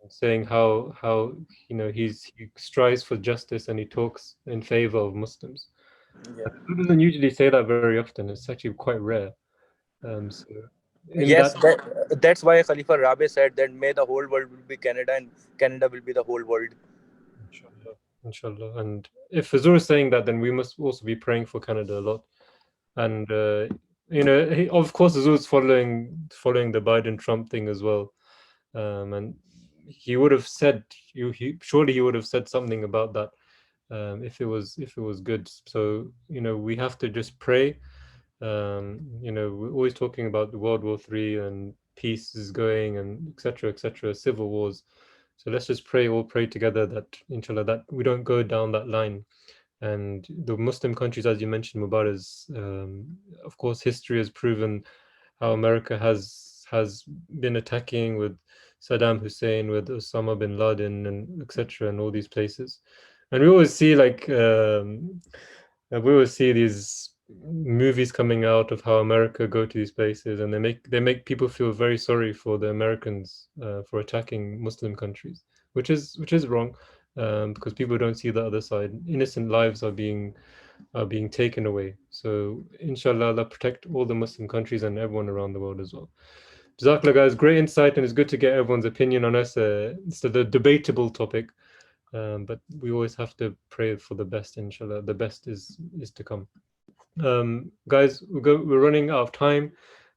saying how he strives for justice and he talks in favor of Muslims. Yeah. He doesn't usually say that very often. It's actually quite rare. So in Yes, that, that's why Khalifa Rabi said that may the whole world will be Canada and Canada will be the whole world. inshallah. And if Azur is saying that, then we must also be praying for Canada a lot. And of course, Azur is following the Biden-Trump thing as well. And he would have said, surely he would have said something about that if it was good. So we have to just pray. We're always talking about the World War III and peace is going and etc., civil wars. So let's just all pray together that inshallah that we don't go down that line. And the Muslim countries, as you mentioned, Mubarak, of course, history has proven how America has been attacking with Saddam Hussein, with Osama bin Laden, and etc., and all these places. And we always see we always see these movies coming out of how America go to these places, and they make people feel very sorry for the Americans for attacking Muslim countries, which is wrong, because people don't see the other side. Innocent lives are being taken away. So inshallah, Allah protect all the Muslim countries and everyone around the world as well. Jazakallah, guys, great insight, and it's good to get everyone's opinion on us. It's a debatable topic, but we always have to pray for the best. Inshallah, the best is to come. Guys, we're running out of time.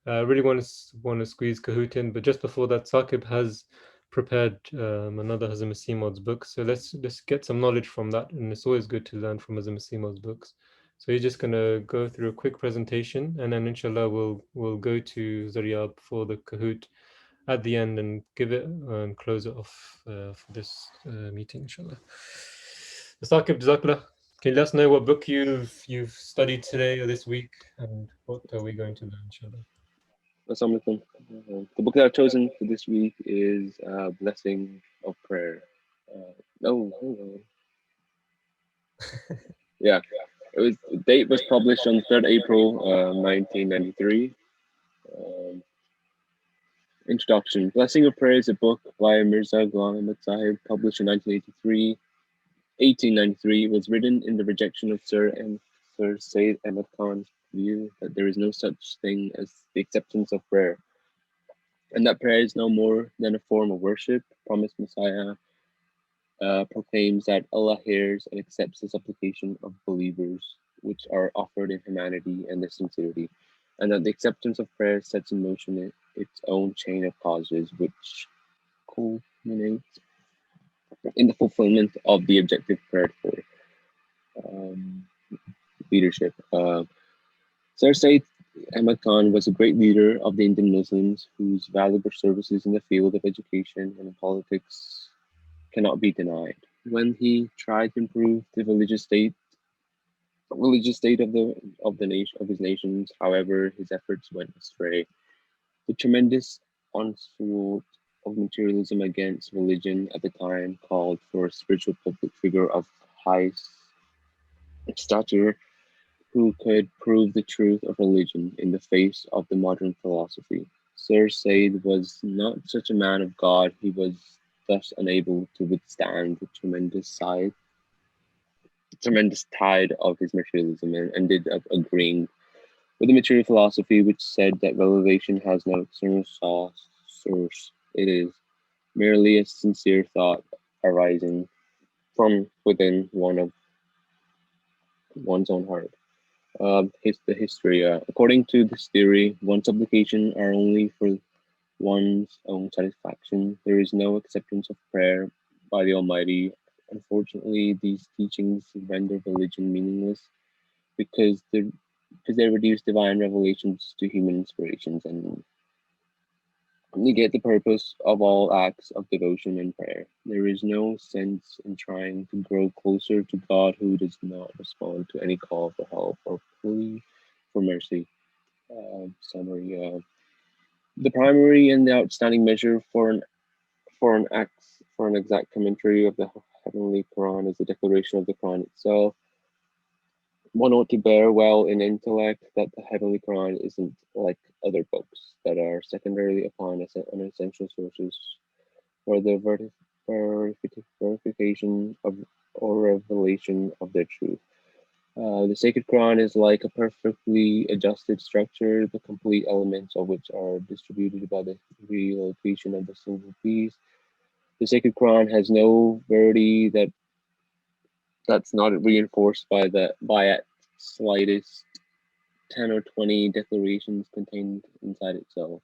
I really want to squeeze Kahoot in, but just before that, Saqib has prepared another Hazim Asimod's book. So let's get some knowledge from that, and it's always good to learn from Hazim Asimod's books. So he's just gonna go through a quick presentation, and then inshallah we'll go to Zaryab for the Kahoot at the end and give it and close it off for this meeting, inshallah. Saqib, Jazakallah. Can you let us know what book you've studied today or this week, and what are we going to learn, inshallah? Assalamu alaikum. The book that I've chosen for this week is Blessing of Prayer. Hold on. Yeah, the date was published on 3rd April 1993. Introduction. Blessing of Prayer is a book by Mirza Ghulam Ahmad Sahib, published in 1893. It was written in the rejection of Sir Sayyid Ahmad Khan's view that there is no such thing as the acceptance of prayer, and that prayer is no more than a form of worship. Promised Messiah proclaims that Allah hears and accepts the supplication of believers which are offered in humanity and their sincerity, and that the acceptance of prayer sets in motion its own chain of causes which culminates in the fulfillment of the objective prayed for. Leadership. Sir Said Ahmad Khan was a great leader of the Indian Muslims whose valuable services in the field of education and politics cannot be denied. When he tried to improve the religious state of his nations, however, his efforts went astray. The tremendous onslaught of materialism against religion at the time called for a spiritual public figure of high stature who could prove the truth of religion in the face of the modern philosophy. Sir Said was not such a man of God. He was thus unable to withstand the tremendous tide of his materialism, and ended up agreeing with the material philosophy which said that revelation has no external source. It is merely a sincere thought arising from within one's own heart. The history. According to this theory, one's supplication are only for one's own satisfaction. There is no acceptance of prayer by the Almighty. Unfortunately, these teachings render religion meaningless because they reduce divine revelations to human inspirations and negate the purpose of all acts of devotion and prayer. There is no sense in trying to grow closer to God who does not respond to any call for help or plea for mercy. Summary. The primary and the outstanding measure for an exact commentary of the heavenly Quran is the declaration of the Quran itself. One ought to bear well in intellect that the heavenly Quran isn't like other books that are secondarily upon unessential sources for the verification of or revelation of their truth. The sacred Quran is like a perfectly adjusted structure, the complete elements of which are distributed by the relocation of the single piece. The sacred Quran has no verity that's not reinforced by at slightest 10 or 20 declarations contained inside itself.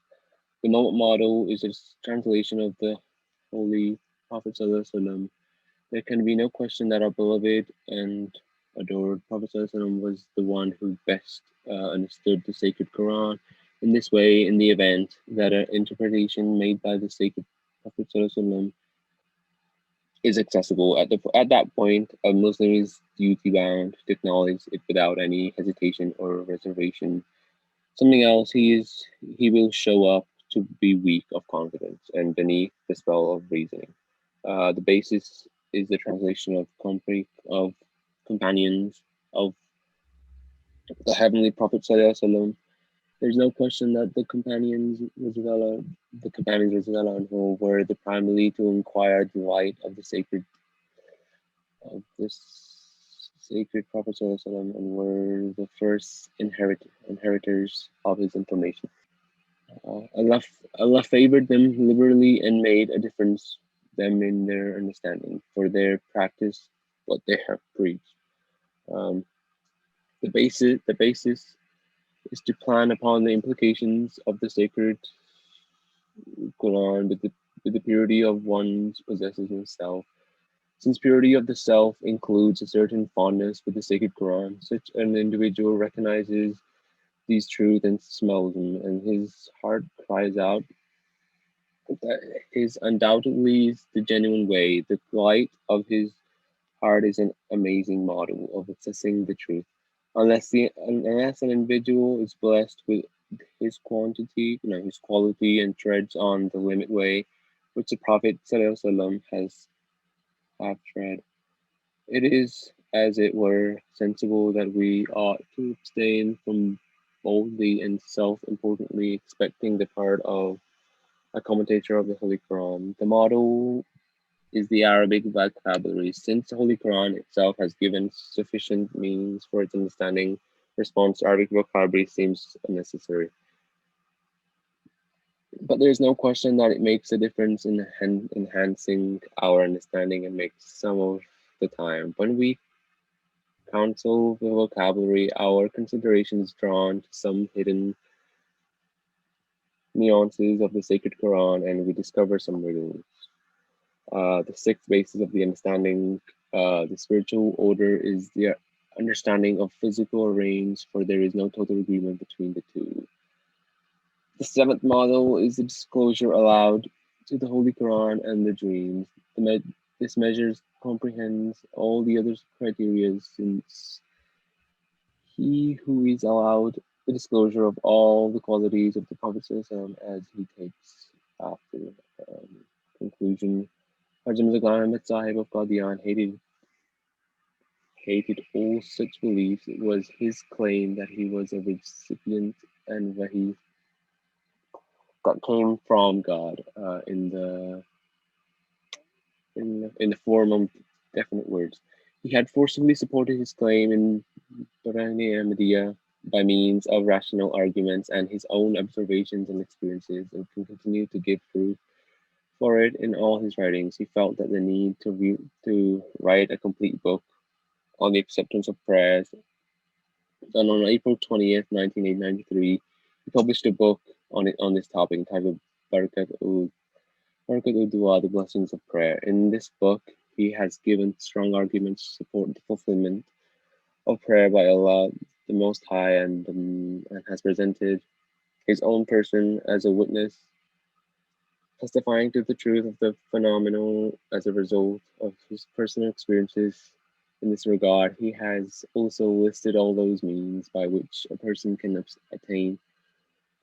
The model is a translation of the Holy Prophet ﷺ. There can be no question that our beloved and adored Prophet ﷺ was the one who best understood the sacred Quran. In this way, in the event that an interpretation made by the sacred Prophet ﷺ is accessible at that point, a Muslim is duty bound to acknowledge it without any hesitation or reservation. Something else, he will show up to be weak of confidence and beneath the spell of reasoning. The basis is the translation of companions of the heavenly Prophet ﷺ. There's no question that the companions who were the primarily to inquire the light of the sacred of this sacred Prophet ﷺ and were the first inheritors of his information. Allah favored them liberally and made a difference them in their understanding for their practice what they have preached. The basis is to plan upon the implications of the sacred Quran with the purity of one's possesses himself. Since purity of the self includes a certain fondness for the sacred Quran, such an individual recognizes these truths and smells them, and his heart cries out that is undoubtedly the genuine way. The light of his heart is an amazing model of accessing the truth. Unless an individual is blessed with his his quality and treads on the limit way, which the Prophet ﷺ has have tread, it is, as it were, sensible that we ought to abstain from boldly and self-importantly expecting the part of a commentator of the Holy Quran. The model is the Arabic vocabulary. Since the Holy Quran itself has given sufficient means for its understanding, response to Arabic vocabulary seems unnecessary. But there is no question that it makes a difference in enhancing our understanding and makes some of the time. When we counsel the vocabulary, our consideration is drawn to some hidden nuances of the sacred Quran and we discover some riddles. The sixth basis of the understanding, the spiritual order is the understanding of physical range, for there is no total agreement between the two. The seventh model is the disclosure allowed to the Holy Quran and the dreams. This measures comprehends all the other criteria, since he who is allowed the disclosure of all the qualities of the Prophet ﷺ as he takes after conclusion. Hajj Ahmed Sahib of Qadian hated all such beliefs. It was his claim that he was a recipient and wahi that came from God in the form of definite words. He had forcibly supported his claim in Durrani Ahmadiyya by means of rational arguments and his own observations and experiences, and can continue to give proof for it in all his writings. He felt that the need to write a complete book on the acceptance of prayers. And on April 20th, 1993, he published a book on this topic entitled Barakat Dua, The Blessings of Prayer. In this book, he has given strong arguments to support the fulfillment of prayer by Allah, the Most High, and has presented his own person as a witness, testifying to the truth of the phenomenon as a result of his personal experiences. In this regard, he has also listed all those means by which a person can attain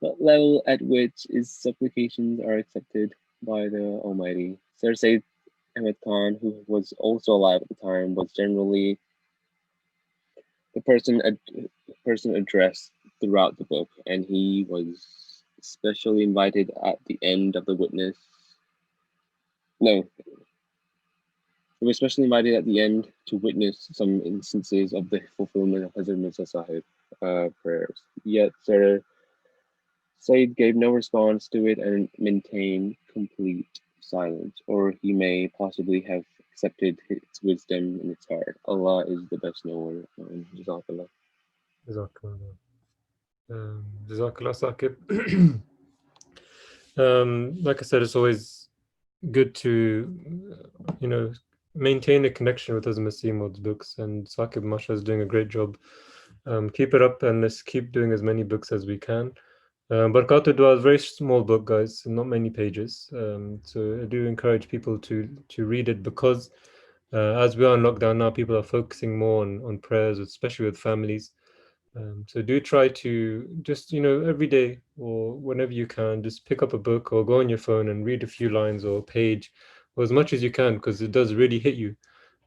the level at which his supplications are accepted by the Almighty. Sir Said Ahmed Khan, who was also alive at the time, was generally the person addressed throughout the book, and he was especially invited at the end of the witness No. We were especially invited at the end to witness some instances of the fulfillment of Hazrat Mirza Sahib prayers. Yet Sir Said gave no response to it and maintained complete silence, or he may possibly have accepted its wisdom in its heart. Allah is the best knower. Jazakallah. Jazakallah. Jazakallah, Saqib. Like I said, it's always good to, maintain a connection with Hazrat Masih Maud's books, and Saqib Masha is doing a great job. Keep it up, and let's keep doing as many books as we can. Barakatul Dua is a very small book, guys, not many pages. So I do encourage people to read it, because as we are in lockdown now, people are focusing more on prayers, especially with families. So do try to just, every day or whenever you can, just pick up a book or go on your phone and read a few lines or a page, or as much as you can, because it does really hit you.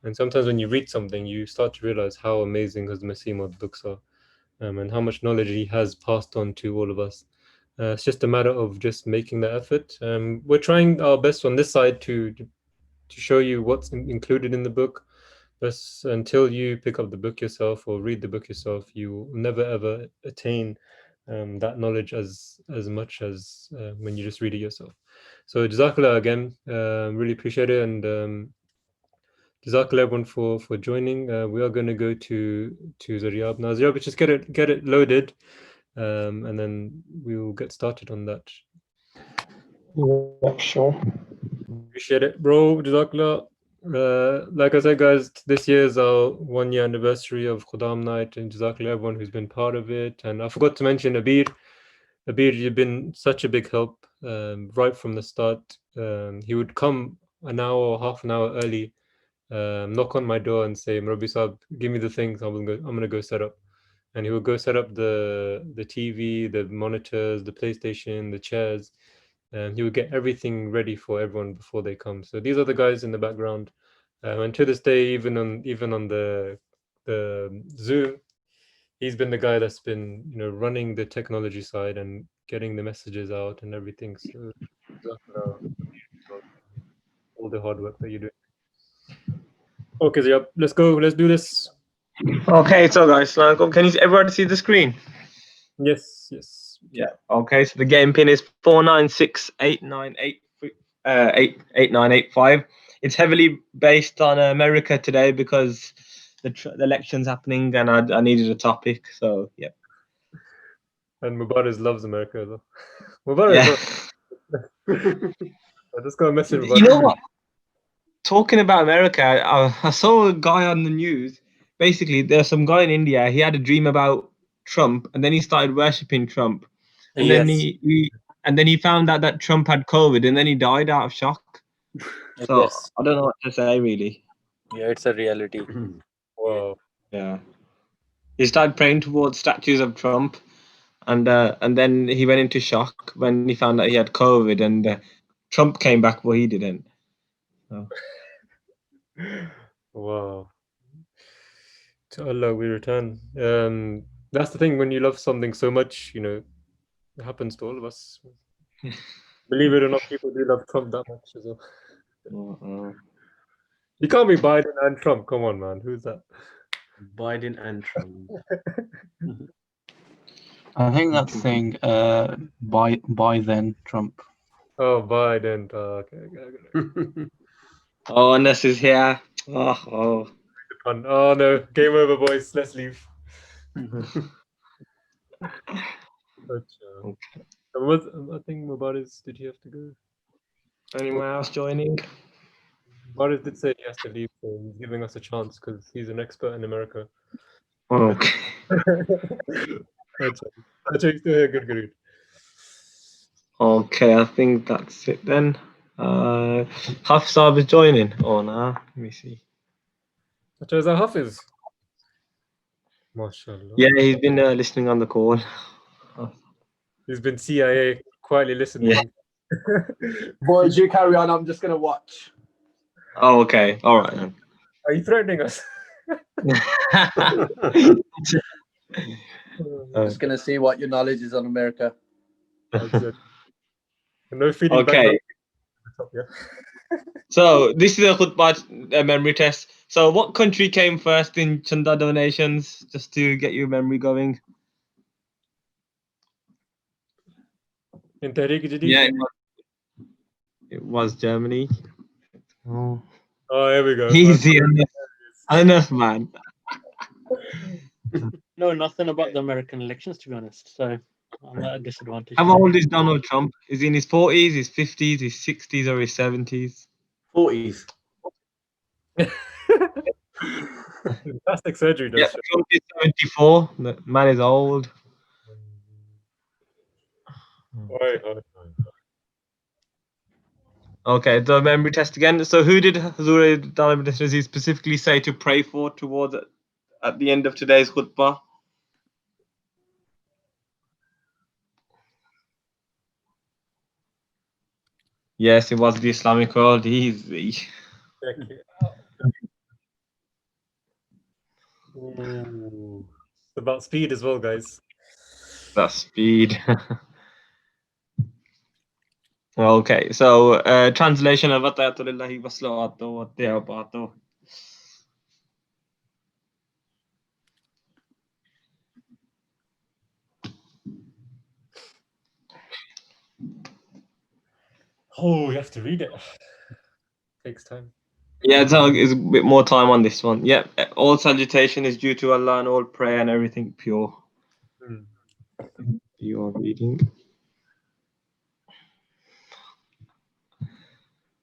And sometimes when you read something, you start to realize how amazing Hazrat Masih Maud books are, and how much knowledge he has passed on to all of us. It's just a matter of just making the effort. We're trying our best on this side to show you what's included in the book. But until you pick up the book yourself or read the book yourself, you will never ever attain that knowledge as much as when you just read it yourself. So Jazakallah again, really appreciate it, and Jazakallah everyone for joining. We are going to go to Zaryab now. Zaryab, just get it loaded, and then we'll get started on that. Yeah, sure. Appreciate it, bro. Jazakallah. Like I said, guys, this year is our 1 year anniversary of Khuddam night, and Jazakallah everyone who's been part of it. And I forgot to mention Abir. Abir, you've been such a big help right from the start. He would come an hour or half an hour early, knock on my door and say, Murabi Saab, give me the things, I'm gonna go set up. And he would go set up the TV, the monitors, the PlayStation, the chairs. He would get everything ready for everyone before they come. So these are the guys in the background, and to this day, even on the Zoom, he's been the guy that's been running the technology side and getting the messages out and everything. So all the hard work that you do. Okay, so yep, let's go. Let's do this. Okay, so guys, can you everybody see the screen? Yes. Yeah. Okay, so the game pin is 4968985. It's heavily based on America today because the election's happening, and I needed a topic. So yeah. And Mubarak loves America though. Mubarak. I just got a message. You know what? Talking about America, I saw a guy on the news. Basically, there's some guy in India. He had a dream about Trump, and then he started worshipping Trump. And then he found out that Trump had COVID, and then he died out of shock. So Yes. I don't know what to say really. Yeah, it's a reality. Wow. Yeah. He started praying towards statues of Trump, and then he went into shock when he found out he had COVID, and Trump came back, but he didn't. So. Wow. To Allah we return. That's the thing, when you love something so much, it happens to all of us. Believe it or not, people do love Trump that much as well. You can't be Biden and Trump. Come on, man. Who's that? Biden and Trump. I think that's saying by then Trump. Oh, Biden. Okay. Oh, and this is here. Oh no. Game over, boys. Let's leave. I think Mubarak, did he have to go? Anyone else joining? Mubarak did say he has to leave, so he's giving us a chance because he's an expert in America. Okay. That's still here. Good. Okay, I think that's it then. Hafsab is joining. Oh no, let me see. Is that Hafiz? MashaAllah. Yeah, he's been listening on the call. He's been CIA quietly listening. Yeah. Boys, you carry on. I'm just gonna watch. Oh, okay. All right then. Are you threatening us? I'm just gonna see what your knowledge is on America. No feeding okay. back. So this is a khutbah memory test. So what country came first in Chanda donations? Just to get your memory going. In Tehreek Jadid? Yeah, it was Germany. Oh, here we go. easy enough, man. know nothing about the American elections, to be honest. So I'm at a disadvantage. How old is Donald Trump? Is he in his 40s, his 50s, his 60s, or his 70s? 40s. Plastic surgery does. Yeah, Trump is 74. The man is old. Okay, the memory test again. So who did Hazur Dalai specifically say to pray for towards at the end of today's khutbah? Yes, it was the Islamic world. Easy. Check it out. Ooh. It's about speed as well, guys. That's speed. Okay, so translation of Atayatulillahi wa salawatu wa tayyibatu. Oh, you have to read it. Takes time. Yeah, it's a bit more time on this one. Yeah, all salutation is due to Allah and all prayer and everything pure. Pure reading.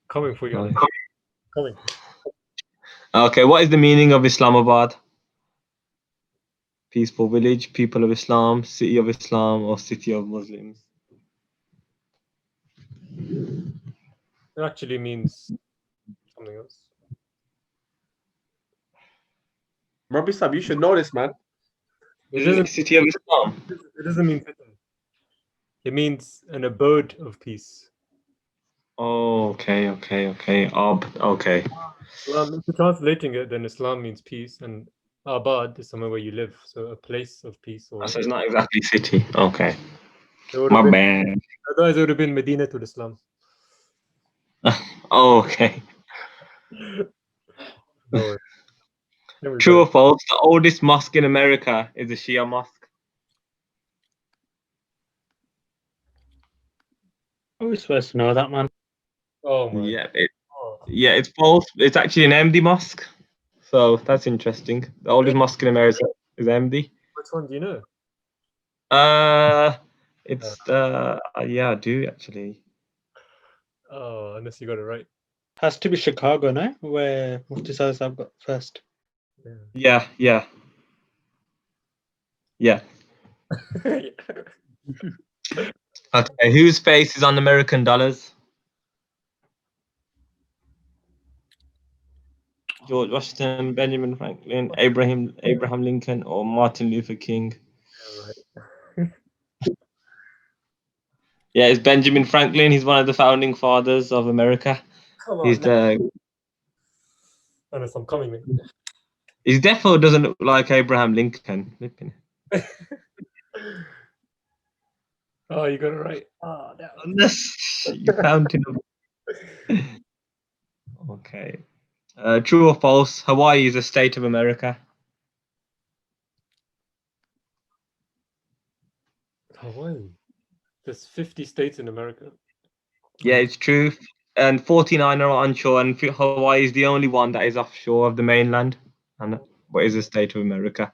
Coming for you. Okay. Coming. Okay, what is the meaning of Islamabad? Peaceful village, people of Islam, city of Islam, or city of Muslims? It actually means something else. Rabbi Sab, you should know this, man. It doesn't city of Islam. It doesn't mean city. It means an abode of peace. Oh, okay. Okay. Islam, if you're translating it, then Islam means peace, and Abad is somewhere where you live, so a place of peace. Or So it's not exactly city. Okay. It would My have been, bad. otherwise, it would have been Medina to Islam. Oh, okay. No worries. Here we True go. or false? The oldest mosque in America is a Shia mosque. I was supposed to know that, man. Oh my. Yeah, it's false. It's actually an Ahmadi mosque. So that's interesting. The oldest mosque in America is Ahmadi. Which one do you know? It's yeah, I do actually. Oh, unless you got it right. Has to be Chicago, no? Where Mufti Sahib got first. Yeah. Okay, whose face is on American dollars? George Washington, Benjamin Franklin, Abraham Lincoln, or Martin Luther King? Yeah, it's Benjamin Franklin. He's one of the founding fathers of America. Come on. He's the. Unless I'm coming. He definitely doesn't look like Abraham Lincoln. Oh, you got it right. Oh, no. Unless you found him. Okay. True or false? Hawaii is a state of America. Hawaii. There's 50 states in America. Yeah, it's true. And 49 are onshore, and Hawaii is the only one that is offshore of the mainland, and what is a state of America.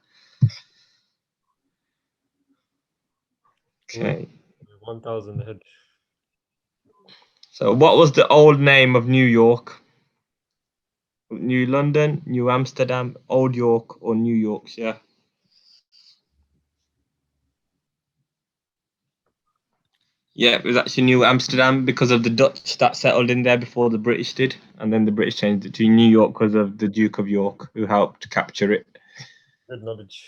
Okay. 1,000 ahead. So, what was the old name of New York? New London, New Amsterdam, Old York, or New Yorkshire? Yeah, it was actually New Amsterdam because of the Dutch that settled in there before the British did, and then the British changed it to New York because of the Duke of York, who helped capture it. Good knowledge.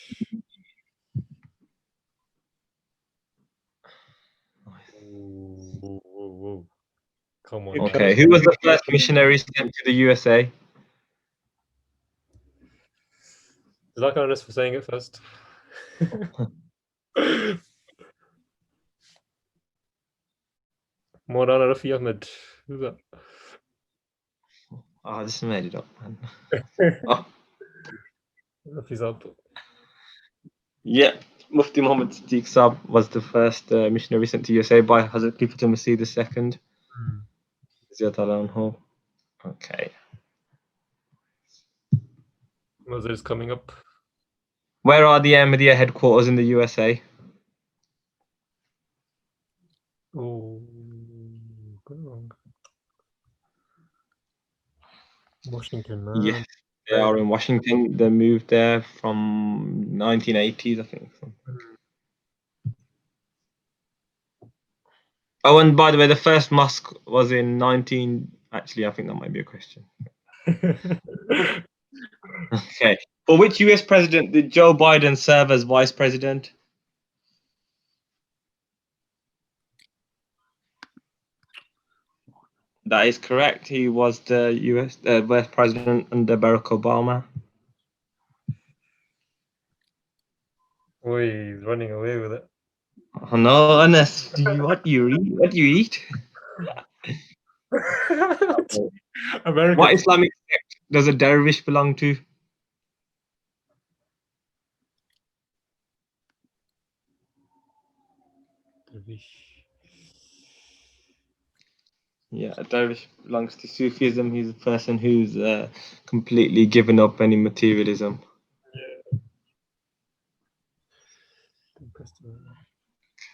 Whoa. Come on. Okay, who was the first missionary sent to the USA? Jazakallah khairan for saying it first. Maulana Rafi Ahmed. Who's that? I just made it up, man. He's up. Yeah, Mufti Muhammad Siddiq Saab was the first missionary sent to USA by Hazrat Khalifatul Masih II. Ziyadallah anhu. Okay. Mother's coming up. Where are the Ahmadiyya headquarters in the USA? Oh, good wrong. Washington, man. Yes, they are in Washington. They moved there from 1980s, I think. Oh, and by the way, the first mosque was in 19. Actually, I think that might be a question. Okay. For which US president did Joe Biden serve as vice president? That is correct. He was the US vice president under Barack Obama. Oh, he's running away with it. Oh no, Anas, what do you eat? What do you eat? American. What Islamic sect does a dervish belong to? Yeah, a dervish belongs to Sufism. He's a person who's completely given up any materialism.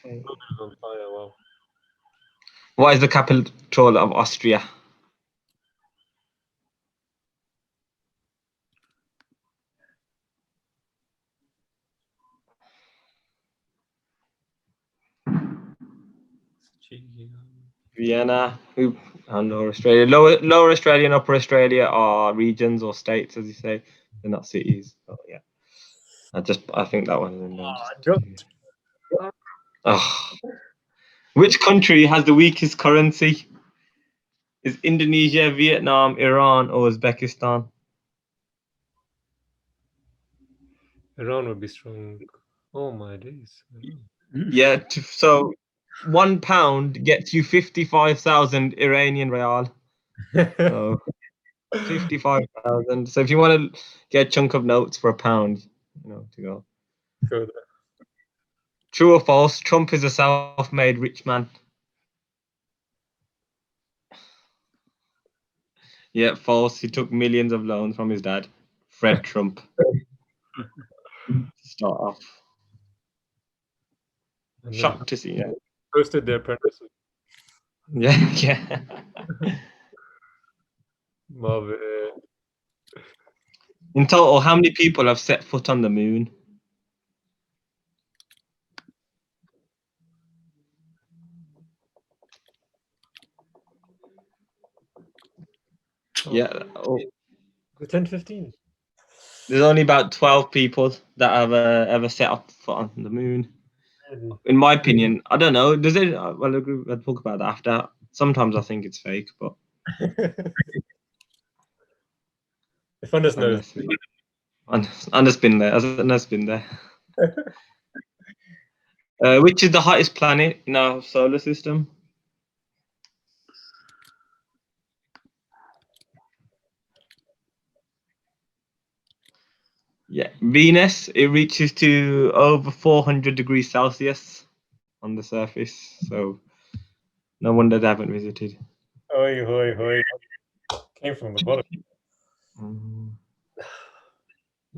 Okay. On fire, wow. What is the capital of Austria? Vienna. And Lower Australia. Lower Australia and Upper Australia are regions or states, as you say. They're not cities. Oh yeah. I think that one is in there. Oh. Which country has the weakest currency? Is Indonesia, Vietnam, Iran, or Uzbekistan? Iran would be strong. Oh my days. Yeah, so £1 gets you 55,000 Iranian rial. So 55,000. So if you want to get a chunk of notes for £1, to go. Go there. True or false? Trump is a self-made rich man. Yeah, false. He took millions of loans from his dad, Fred Trump. Start off. Shocked to see, yeah. Posted their apprentice. Yeah, yeah. Marvel. In total, how many people have set foot on the moon? Yeah. Oh. 10, 15. There's only about 12 people that have ever set up foot on the moon. Really? In my opinion, I don't know. Does it? Well, we'll talk about that after. Sometimes I think it's fake, but if Anas knows. Anas been there. Anas been there. Which is the hottest planet in our solar system? Yeah, Venus. It reaches to over 400 degrees Celsius on the surface, so no wonder they haven't visited. Oi, hoi, hoi. Came from the bottom.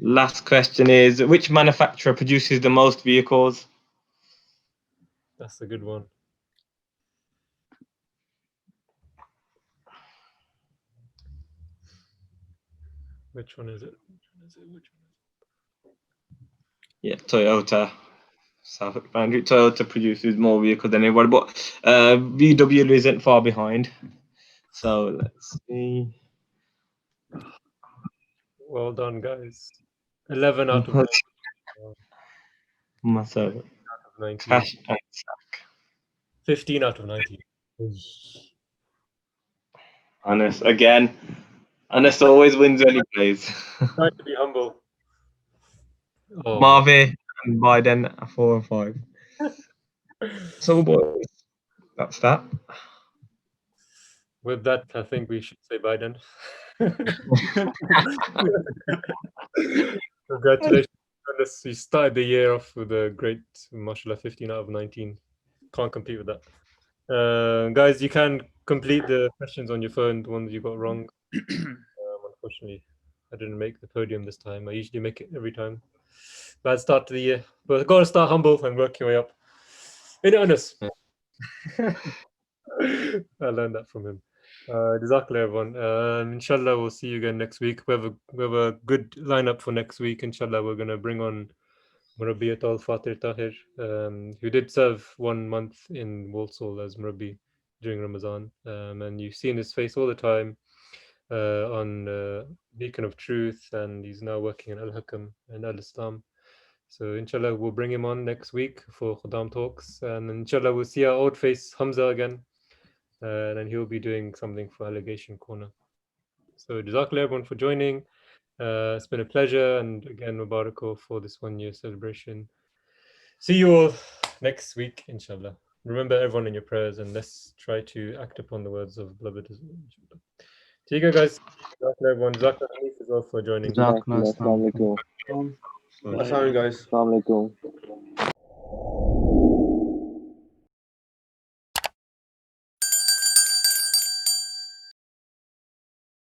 Last question is, which manufacturer produces the most vehicles? That's a good one. Which one is it? Yeah, Toyota. South Boundary. Toyota produces more vehicles than anybody, but VW isn't far behind. So let's see. Well done, guys. 11 out of 19. So, 19. cash and sack. 15 out of 19. Anas again. Anas always wins when he plays. Trying to be humble. Oh, Marvin and Biden are 4 and 5. So boys, that's that. With that, I think we should say bye then. Congratulations. You started the year off with a great, mashallah, 15 out of 19. Can't compete with that. Guys, you can complete the questions on your phone, the ones you got wrong. Unfortunately, I didn't make the podium this time. I usually make it every time. Bad start to the year. But got to start humble and work your way up. In earnest. I learned that from him. Jazakallah, everyone. Inshallah, we'll see you again next week. We have a good lineup for next week. Inshallah, we're going to bring on Murabbi Fatir Tahir, who did serve 1 month in Walsall as Murabbi during Ramadan. And you've seen his face all the time on Beacon of Truth, and he's now working in Al-Hakam and Al-Islam. So inshallah, we'll bring him on next week for Khuddam Talks. And inshallah, we'll see our old face Hamza again. And then he'll be doing something for Allegation Corner. So Jazakallah everyone for joining. It's been a pleasure. And again, Mubarak for this 1 year celebration. See you all next week, inshallah. Remember everyone in your prayers, and let's try to act upon the words of beloved. Take care, guys. Jazakallah everyone. Jazakallah as well for joining. Assalamu alaikum. Assalamu alaikum, guys. Assalamu alaikum.